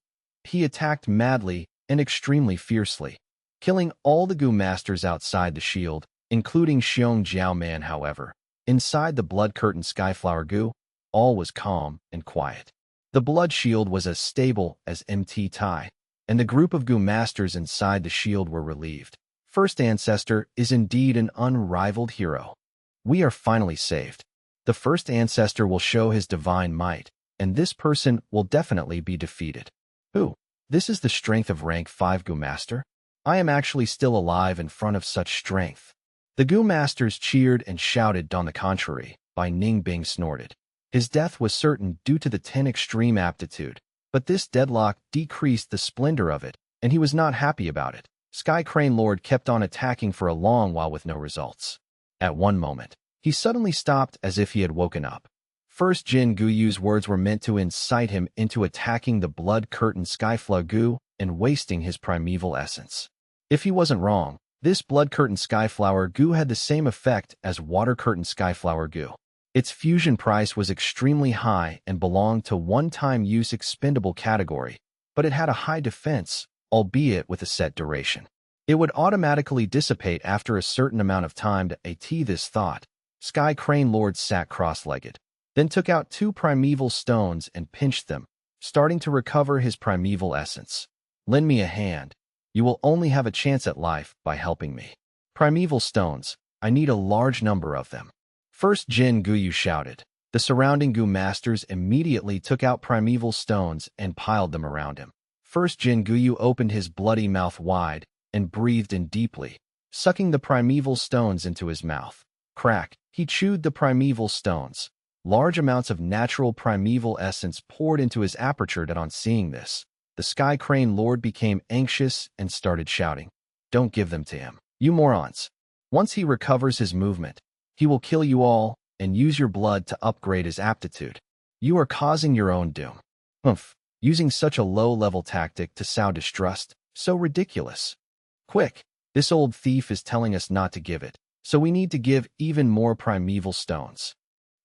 He attacked madly and extremely fiercely, killing all the goo masters outside the shield, including Xiong Jiao Man. However, inside the Blood Curtain Skyflower goo, all was calm and quiet. The blood shield was as stable as MT Tai, and the group of goo masters inside the shield were relieved. First Ancestor is indeed an unrivaled hero. We are finally saved. The First Ancestor will show his divine might, and this person will definitely be defeated. Ooh, this is the strength of rank 5 goo master? I am actually still alive in front of such strength. The goo masters cheered and shouted. On the contrary, Bai Ning Bing snorted. His death was certain due to the 10 extreme aptitude, but this deadlock decreased the splendor of it, and he was not happy about it. Sky Crane Lord kept on attacking for a long while with no results. At one moment, he suddenly stopped as if he had woken up. First Jin Guyu's words were meant to incite him into attacking the Blood Curtain Skyflower goo and wasting his primeval essence. If he wasn't wrong, this Blood Curtain Skyflower goo had the same effect as Water Curtain Skyflower goo. Its fusion price was extremely high and belonged to one-time use expendable category, but it had a high defense, albeit with a set duration. It would automatically dissipate after a certain amount of time. To AT this thought, Sky Crane Lord sat cross-legged, then took out 2 primeval stones and pinched them, starting to recover his primeval essence. "Lend me a hand." You will only have a chance at life by helping me. Primeval stones. I need a large number of them. First Jin Guyu shouted. The surrounding Gu masters immediately took out primeval stones and piled them around him. First Jin Guyu opened his bloody mouth wide and breathed in deeply, sucking the primeval stones into his mouth. Crack. He chewed the primeval stones. Large amounts of natural primeval essence poured into his aperture. On seeing this, the Sky Crane Lord became anxious and started shouting, "Don't give them to him, you morons. Once he recovers his movement, he will kill you all and use your blood to upgrade his aptitude. You are causing your own doom." Humph, using such a low-level tactic to sow distrust, so ridiculous. Quick, this old thief is telling us not to give it, so we need to give even more primeval stones.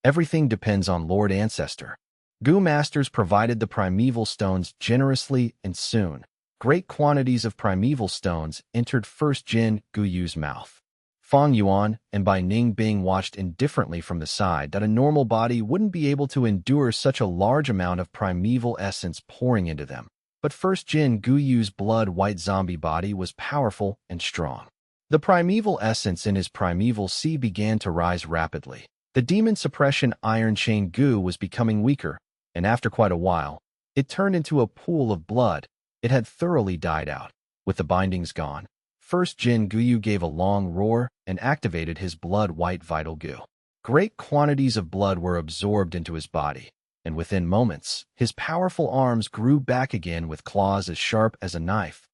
Everything depends on Lord Ancestor. Gu Masters provided the primeval stones generously, and soon, great quantities of primeval stones entered First Jin Guyu's mouth. Fang Yuan and Bai Ning Bing watched indifferently from the side that a normal body wouldn't be able to endure such a large amount of primeval essence pouring into them. But First Jin Guyu's blood-white zombie body was powerful and strong. The primeval essence in his primeval sea began to rise rapidly. The demon suppression Iron Chain Gu was becoming weaker, and after quite a while, it turned into a pool of blood. It had thoroughly died out. With the bindings gone, First Jin Guyu gave a long roar and activated his blood-white vital Gu. Great quantities of blood were absorbed into his body, and within moments, his powerful arms grew back again with claws as sharp as a knife.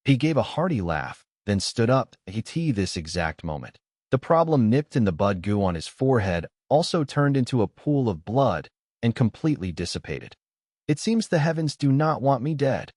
He gave a hearty laugh, then stood up. This exact moment, the problem nipped in the bud Gu on his forehead also turned into a pool of blood and completely dissipated. It seems the heavens do not want me dead.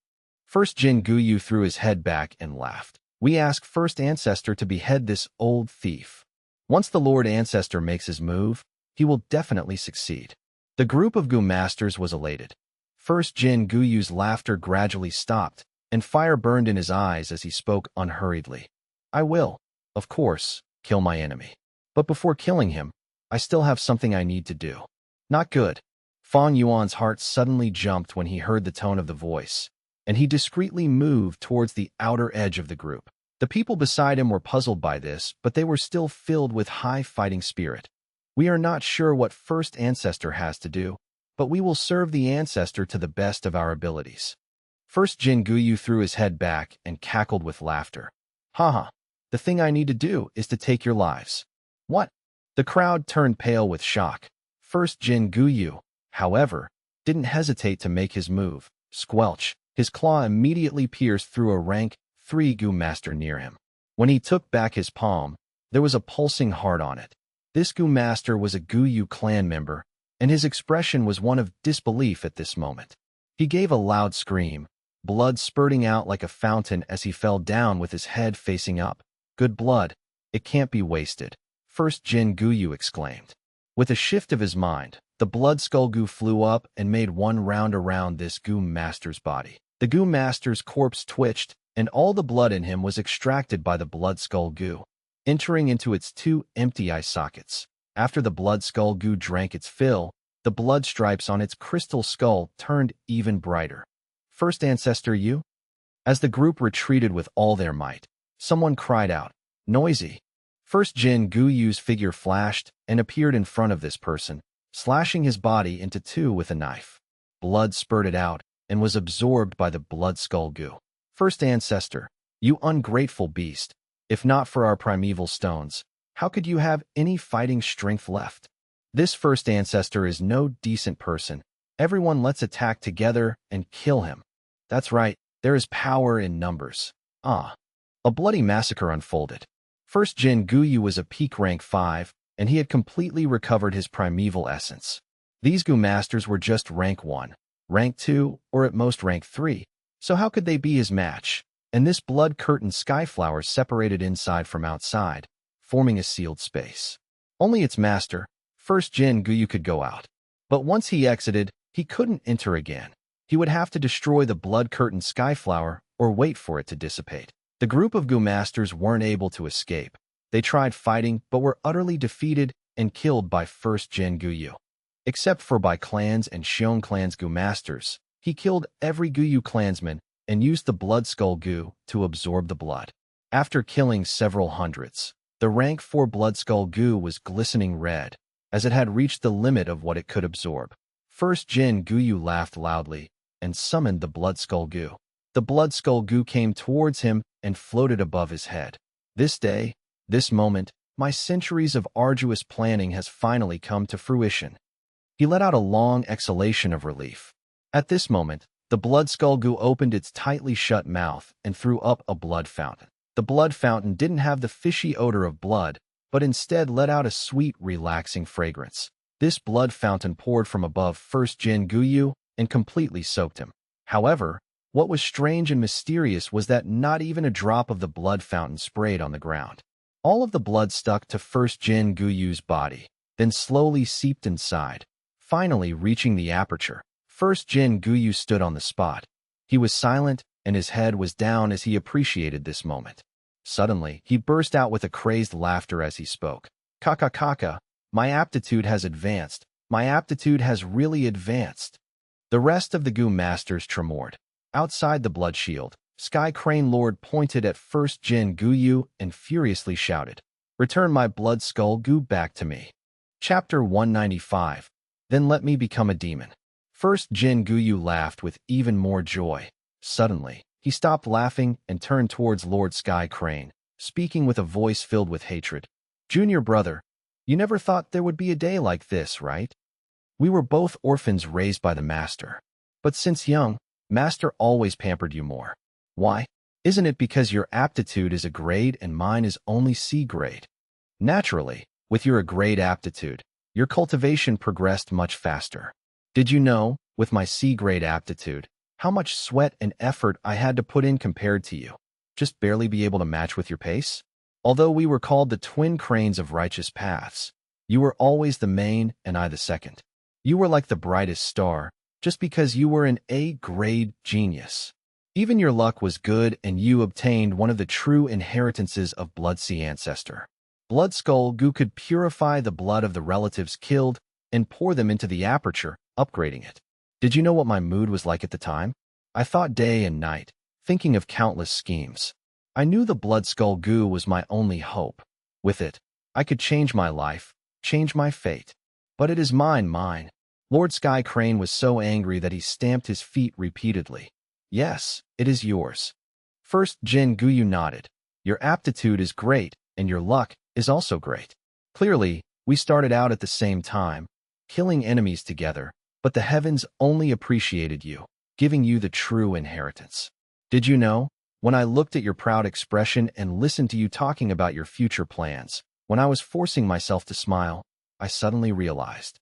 First Jin Guyu threw his head back and laughed. We ask First Ancestor to behead this old thief. Once the Lord Ancestor makes his move, he will definitely succeed. The group of Gu Masters was elated. First Jin Guyu's laughter gradually stopped, and fire burned in his eyes as he spoke unhurriedly. I will, of course, kill my enemy. But before killing him, I still have something I need to do. Not good. Fang Yuan's heart suddenly jumped when he heard the tone of the voice, and he discreetly moved towards the outer edge of the group. The people beside him were puzzled by this, but they were still filled with high fighting spirit. We are not sure what First Ancestor has to do, but we will serve the Ancestor to the best of our abilities. First Jin Guyu threw his head back and cackled with laughter. Haha, the thing I need to do is to take your lives. What? The crowd turned pale with shock. First Jin Guyu, however, didn't hesitate to make his move. Squelch. His claw immediately pierced through a rank 3 Gu Master near him. When he took back his palm, there was a pulsing heart on it. This Gu Master was a Guyu clan member, and his expression was one of disbelief at this moment. He gave a loud scream, blood spurting out like a fountain as he fell down with his head facing up. Good blood. It can't be wasted. First Jin Guyu exclaimed. With a shift of his mind, the blood skull Gu flew up and made one round around this Gu Master's body. The Gu Master's corpse twitched, and all the blood in him was extracted by the blood skull Gu, entering into its 2 empty eye sockets. After the blood skull Gu drank its fill, the blood stripes on its crystal skull turned even brighter. First Ancestor you? As the group retreated with all their might, someone cried out, Noisy. First Jin Guyu's figure flashed and appeared in front of this person, slashing his body into 2 with a knife. Blood spurted out and was absorbed by the blood skull Gu. First Ancestor, you ungrateful beast, if not for our primeval stones, how could you have any fighting strength left? This First Ancestor is no decent person. Everyone let's attack together and kill him. That's right, there is power in numbers. A bloody massacre unfolded. First Jin Guyu was a peak rank 5, and he had completely recovered his primeval essence. These Gu Masters were just rank 1, rank 2, or at most rank 3, so how could they be his match? And this blood-curtained skyflower separated inside from outside, forming a sealed space. Only its master, First Jin Guyu, could go out. But once he exited, he couldn't enter again. He would have to destroy the blood-curtained skyflower or wait for it to dissipate. The group of Gu Masters weren't able to escape. They tried fighting but were utterly defeated and killed by First Jin Guyu. Except for Bai clans and Xiong clans Gu Masters, he killed every Guyu clansman and used the blood skull goo to absorb the blood. After killing several hundreds, the rank 4 blood skull goo was glistening red, as it had reached the limit of what it could absorb. First Jin Guyu laughed loudly and summoned the blood skull goo. The blood skull goo came towards him and floated above his head. This day, this moment, my centuries of arduous planning has finally come to fruition. He let out a long exhalation of relief. At this moment, the blood skull goo opened its tightly shut mouth and threw up a blood fountain. The blood fountain didn't have the fishy odor of blood, but instead let out a sweet, relaxing fragrance. This blood fountain poured from above First Jin Guyu and completely soaked him. However, what was strange and mysterious was that not even a drop of the blood fountain sprayed on the ground. All of the blood stuck to First Jin Guyu's body, then slowly seeped inside, finally reaching the aperture. First Jin Guyu stood on the spot. He was silent, and his head was down as he appreciated this moment. Suddenly, he burst out with a crazed laughter as he spoke. "Kaka kaka, my aptitude has advanced. My aptitude has really advanced." The rest of the Goo Masters tremored. Outside the blood shield, Sky Crane Lord pointed at First Jin Guyu and furiously shouted, "Return my blood skull goo back to me." Chapter 195. Then let me become a demon. First Jin Guyu laughed with even more joy. Suddenly, he stopped laughing and turned towards Lord Sky Crane, speaking with a voice filled with hatred. "Junior brother, you never thought there would be a day like this, right? We were both orphans raised by the Master. But since young, Master always pampered you more. Why? Isn't it because your aptitude is a grade and mine is only C grade? Naturally, with your A grade aptitude, your cultivation progressed much faster. Did you know, with my C grade aptitude, how much sweat and effort I had to put in compared to you? Just barely be able to match with your pace? Although we were called the twin cranes of righteous paths, you were always the main and I the second. You were like the brightest star, just because you were an A-grade genius. Even your luck was good and you obtained one of the true inheritances of Bloodsea Ancestor. Blood Skull Goo could purify the blood of the relatives killed and pour them into the aperture, upgrading it. Did you know what my mood was like at the time? I thought day and night, thinking of countless schemes. I knew the Blood Skull Goo was my only hope. With it, I could change my life, change my fate. But it is mine. Lord Sky Crane was so angry that he stamped his feet repeatedly. Yes, it is yours. First Jin Guyu nodded. Your aptitude is great, and your luck is also great. Clearly, we started out at the same time, killing enemies together, but the heavens only appreciated you, giving you the true inheritance. Did you know, when I looked at your proud expression and listened to you talking about your future plans, when I was forcing myself to smile, I suddenly realized.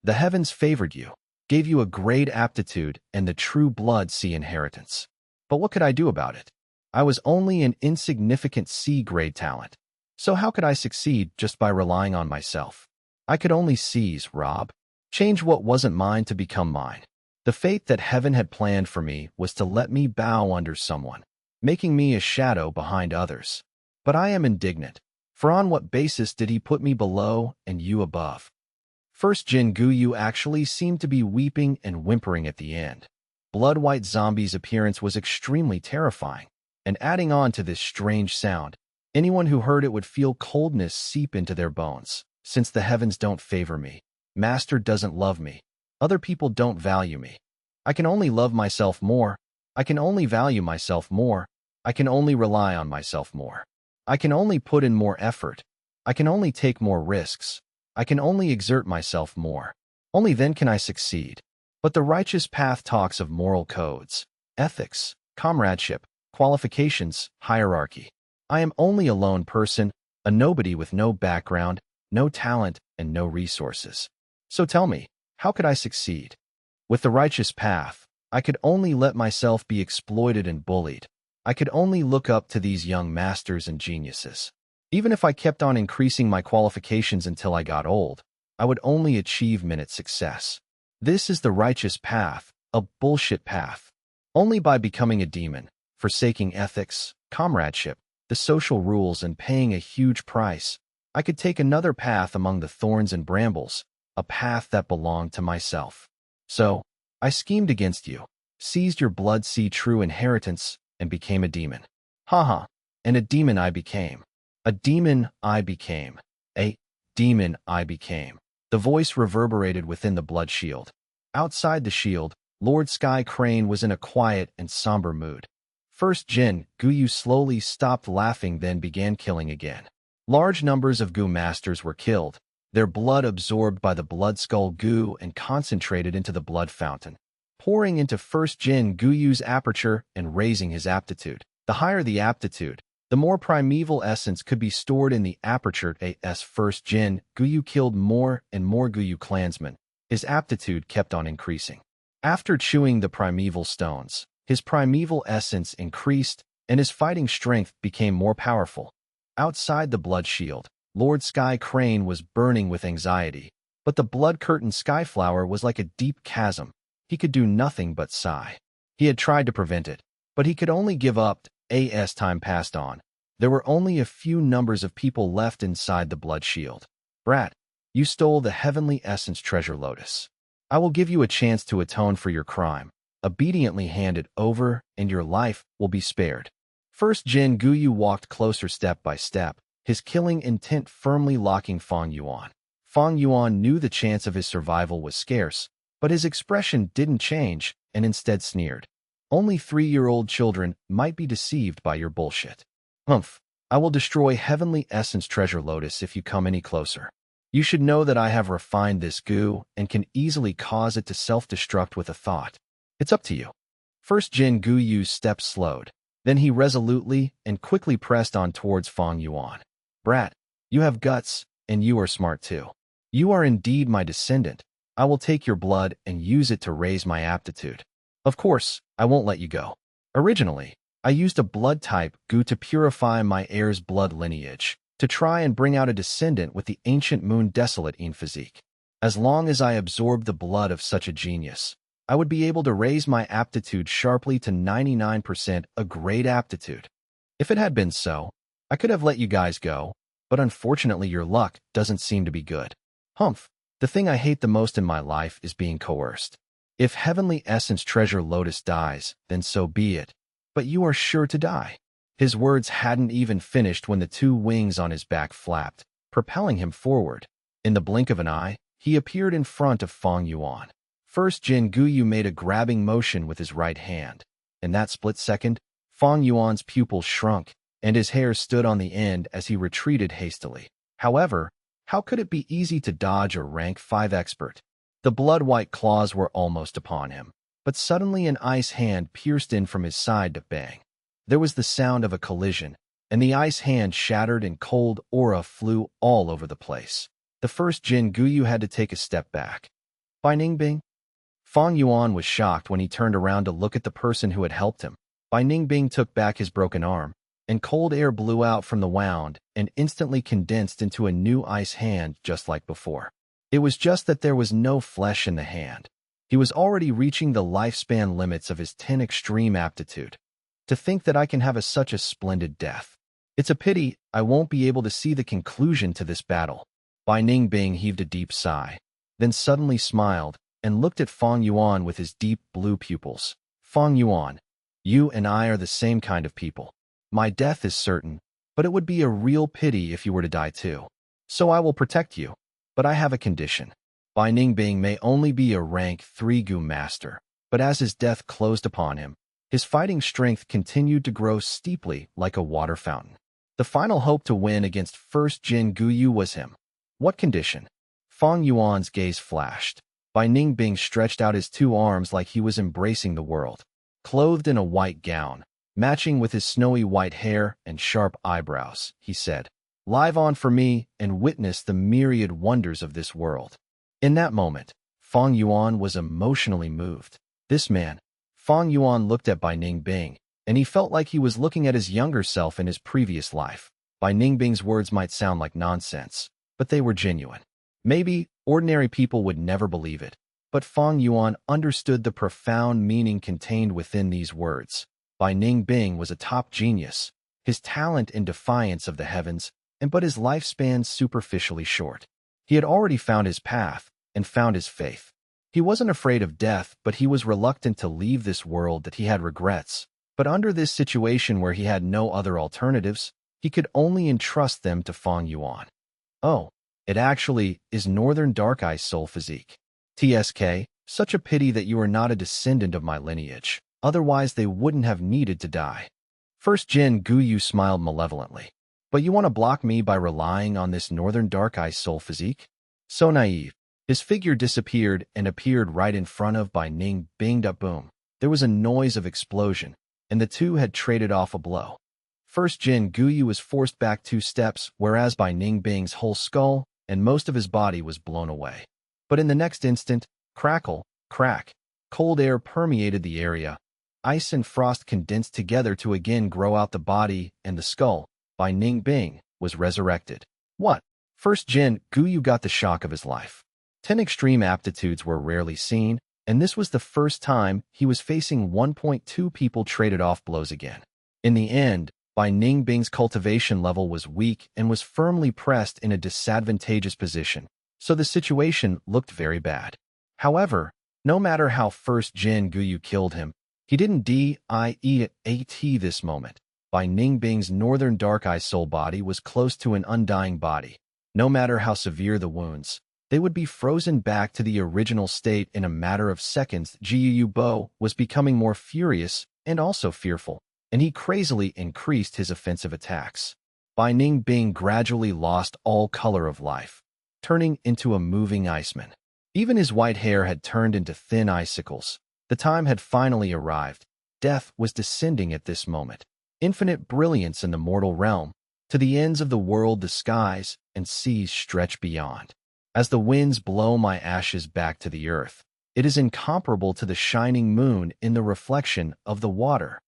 The heavens favored you, gave you a grade aptitude and the true blood C inheritance. But what could I do about it? I was only an insignificant C-grade talent. So how could I succeed just by relying on myself? I could only seize, rob, change what wasn't mine to become mine. The fate that heaven had planned for me was to let me bow under someone, making me a shadow behind others. But I am indignant, for on what basis did he put me below and you above? First Jin Guyu actually seemed to be weeping and whimpering at the end. Blood-white Zombie's appearance was extremely terrifying, and adding on to this strange sound, anyone who heard it would feel coldness seep into their bones. Since the heavens don't favor me, Master doesn't love me, other people don't value me. I can only love myself more, I can only value myself more, I can only rely on myself more. I can only put in more effort, I can only take more risks. I can only exert myself more. Only then can I succeed. But the righteous path talks of moral codes, ethics, comradeship, qualifications, hierarchy. I am only a lone person, a nobody with no background, no talent, and no resources. So tell me, how could I succeed? With the righteous path, I could only let myself be exploited and bullied. I could only look up to these young masters and geniuses. Even if I kept on increasing my qualifications until I got old, I would only achieve minute success. This is the righteous path, a bullshit path. Only by becoming a demon, forsaking ethics, comradeship, the social rules and paying a huge price, I could take another path among the thorns and brambles, a path that belonged to myself. So, I schemed against you. seized your blood sea true inheritance, and became a demon. Haha, and a demon I became. A demon I became. A demon I became. The voice reverberated within the blood shield. Outside the shield, Lord Sky Crane was in a quiet and somber mood. First Jin Guyu slowly stopped laughing, then began killing again. Large numbers of Gu masters were killed, their blood absorbed by the blood skull Gu and concentrated into the blood fountain, pouring into First Jin Guyu's aperture and raising his aptitude. The higher the aptitude, the more primeval essence could be stored in the aperture. As First Jin Guyu killed more and more Guyu clansmen, his aptitude kept on increasing. After chewing the primeval stones, his primeval essence increased and his fighting strength became more powerful. Outside the blood shield, Lord Sky Crane was burning with anxiety, but the blood curtain Skyflower was like a deep chasm. He could do nothing but sigh. He had tried to prevent it, but he could only give up. As time passed on, there were only a few numbers of people left inside the blood shield. Brat, you stole the heavenly essence treasure lotus. I will give you a chance to atone for your crime. Obediently hand it over, and your life will be spared. First Jin Guyu walked closer step by step, his killing intent firmly locking Fang Yuan. Fang Yuan knew the chance of his survival was scarce, but his expression didn't change and instead sneered. Only 3-year-old children might be deceived by your bullshit. Humph, I will destroy Heavenly Essence Treasure Lotus if you come any closer. You should know that I have refined this goo and can easily cause it to self-destruct with a thought. It's up to you. First Jin Guyu's steps slowed. Then he resolutely and quickly pressed on towards Fang Yuan. Brat, you have guts, and you are smart too. You are indeed my descendant. I will take your blood and use it to raise my aptitude. Of course, I won't let you go. Originally, I used a blood type Gu to purify my heir's blood lineage, to try and bring out a descendant with the ancient moon desolate in physique. As long as I absorbed the blood of such a genius, I would be able to raise my aptitude sharply to 99%, a great aptitude. If it had been so, I could have let you guys go, but unfortunately your luck doesn't seem to be good. Humph, the thing I hate the most in my life is being coerced. If Heavenly Essence Treasure Lotus dies, then so be it, but you are sure to die. His words hadn't even finished when the 2 wings on his back flapped, propelling him forward. In the blink of an eye, he appeared in front of Fang Yuan. First Jin Guyu made a grabbing motion with his right hand. In that split second, Fang Yuan's pupils shrunk, and his hair stood on the end as he retreated hastily. However, how could it be easy to dodge a rank 5 expert? The blood-white claws were almost upon him, but suddenly an ice hand pierced in from his side to bang. There was the sound of a collision, and the ice hand shattered and cold aura flew all over the place. The first Jin Guyu had to take a step back. Bai Ningbing? Fang Yuan was shocked when he turned around to look at the person who had helped him. Bai Ningbing took back his broken arm, and cold air blew out from the wound and instantly condensed into a new ice hand just like before. It was just that there was no flesh in the hand. He was already reaching the lifespan limits of his 10 extreme aptitude. To think that I can have such a splendid death. It's a pity I won't be able to see the conclusion to this battle. Bai Ningbing heaved a deep sigh, then suddenly smiled and looked at Fang Yuan with his deep blue pupils. Fang Yuan, you and I are the same kind of people. My death is certain, but it would be a real pity if you were to die too. So I will protect you, but I have a condition. Bai Ningbing may only be a rank 3 Gu master, but as his death closed upon him, his fighting strength continued to grow steeply like a water fountain. The final hope to win against First Jin Guyu was him. What condition? Fang Yuan's gaze flashed. Bai Ningbing stretched out his 2 arms like he was embracing the world. Clothed in a white gown, matching with his snowy white hair and sharp eyebrows, he said, "Live on for me and witness the myriad wonders of this world." In that moment, Fang Yuan was emotionally moved. This man, Fang Yuan looked at Bai Ningbing, and he felt like he was looking at his younger self in his previous life. Bai Ningbing's words might sound like nonsense, but they were genuine. Maybe ordinary people would never believe it, but Fang Yuan understood the profound meaning contained within these words. Bai Ningbing was a top genius, his talent in defiance of the heavens, but his lifespan superficially short. He had already found his path and found his faith. He wasn't afraid of death, but he was reluctant to leave this world that he had regrets. But under this situation where he had no other alternatives, he could only entrust them to Fang Yuan. Oh, it actually is Northern Dark Eye Soul Physique. TSK, such a pity that you are not a descendant of my lineage. Otherwise they wouldn't have needed to die. First Jin Guyu smiled malevolently. But you want to block me by relying on this Northern Dark Eye Soul Physique? So naive. His figure disappeared and appeared right in front of Bai Ning Binged up boom. There was a noise of explosion, and the two had traded off a blow. First Jin Guyu was forced back 2 steps, whereas Bai Ning Bing's whole skull and most of his body was blown away. But in the next instant, crackle, crack, cold air permeated the area. Ice and frost condensed together to again grow out the body and the skull. Bai Ning Bing was resurrected. What? First Jin Guyu got the shock of his life. 10 extreme aptitudes were rarely seen, and this was the first time he was facing 1.2 people traded off blows again. In the end, Bai Ning Bing's cultivation level was weak and was firmly pressed in a disadvantageous position, so the situation looked very bad. However, no matter how First Jin Guyu killed him, he didn't die this moment. Bai Ning Bing's Northern Dark Eye Soul body was close to an undying body. No matter how severe the wounds, they would be frozen back to the original state in a matter of seconds. Jiu Bo was becoming more furious and also fearful, and he crazily increased his offensive attacks. Bai Ning Bing gradually lost all color of life, turning into a moving iceman. Even his white hair had turned into thin icicles. The time had finally arrived. Death was descending at this moment. Infinite brilliance in the mortal realm. To the ends of the world the skies and seas stretch beyond. As the winds blow my ashes back to the earth, it is incomparable to the shining moon in the reflection of the water.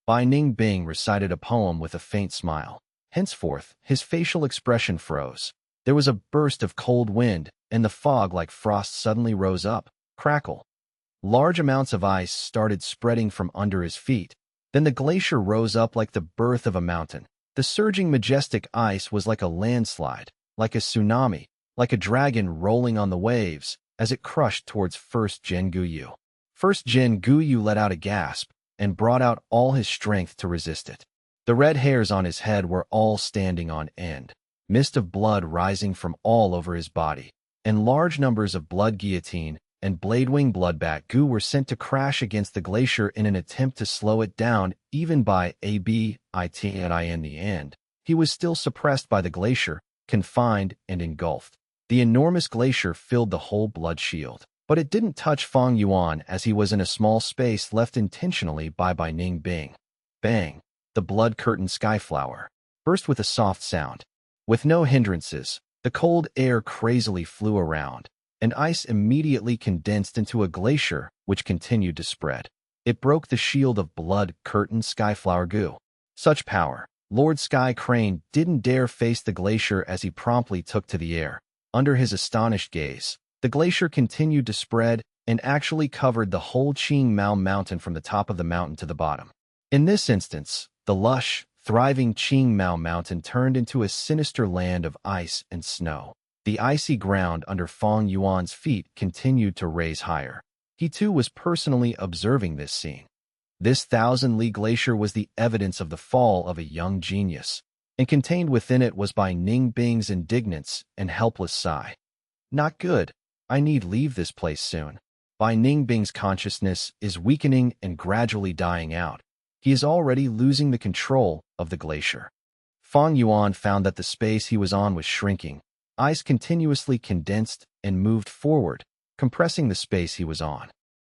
Bai Ning Bing recited a poem with a faint smile. Henceforth, his facial expression froze. There was a burst of cold wind, and the fog like frost suddenly rose up. Crackle. Large amounts of ice started spreading from under his feet. Then the glacier rose up like the birth of a mountain. The surging majestic ice was like a landslide, like a tsunami, like a dragon rolling on the waves, as it crushed towards First Jin Guyu. First Jin Guyu let out a gasp, and brought out all his strength to resist it. The red hairs on his head were all standing on end, mist of blood rising from all over his body, and large numbers of blood guillotine and Bladewing Bloodbat goo were sent to crash against the glacier in an attempt to slow it down. Even by ABITI in the end, he was still suppressed by the glacier, confined and engulfed. The enormous glacier filled the whole blood shield, but it didn't touch Fang Yuan as he was in a small space left intentionally by Bai Ning Bing. Bang! The blood curtain skyflower burst with a soft sound. With no hindrances, the cold air crazily flew around, and ice immediately condensed into a glacier which continued to spread. It broke the shield of blood curtain skyflower goo. Such power! Lord Sky Crane didn't dare face the glacier as he promptly took to the air. Under his astonished gaze, the glacier continued to spread and actually covered the whole Qing Mao mountain from the top of the mountain to the bottom. In this instance, the lush, thriving Qing Mao mountain turned into a sinister land of ice and snow. The icy ground under Fang Yuan's feet continued to raise higher. He too was personally observing this scene. This 1,000-li glacier was the evidence of the fall of a young genius, and contained within it was Bai Ning Bing's indignance and helpless sigh. Not good. I need leave this place soon. Bai Ning Bing's consciousness is weakening and gradually dying out. He is already losing the control of the glacier. Fang Yuan found that the space he was on was shrinking. Ice continuously condensed and moved forward, compressing the space he was on.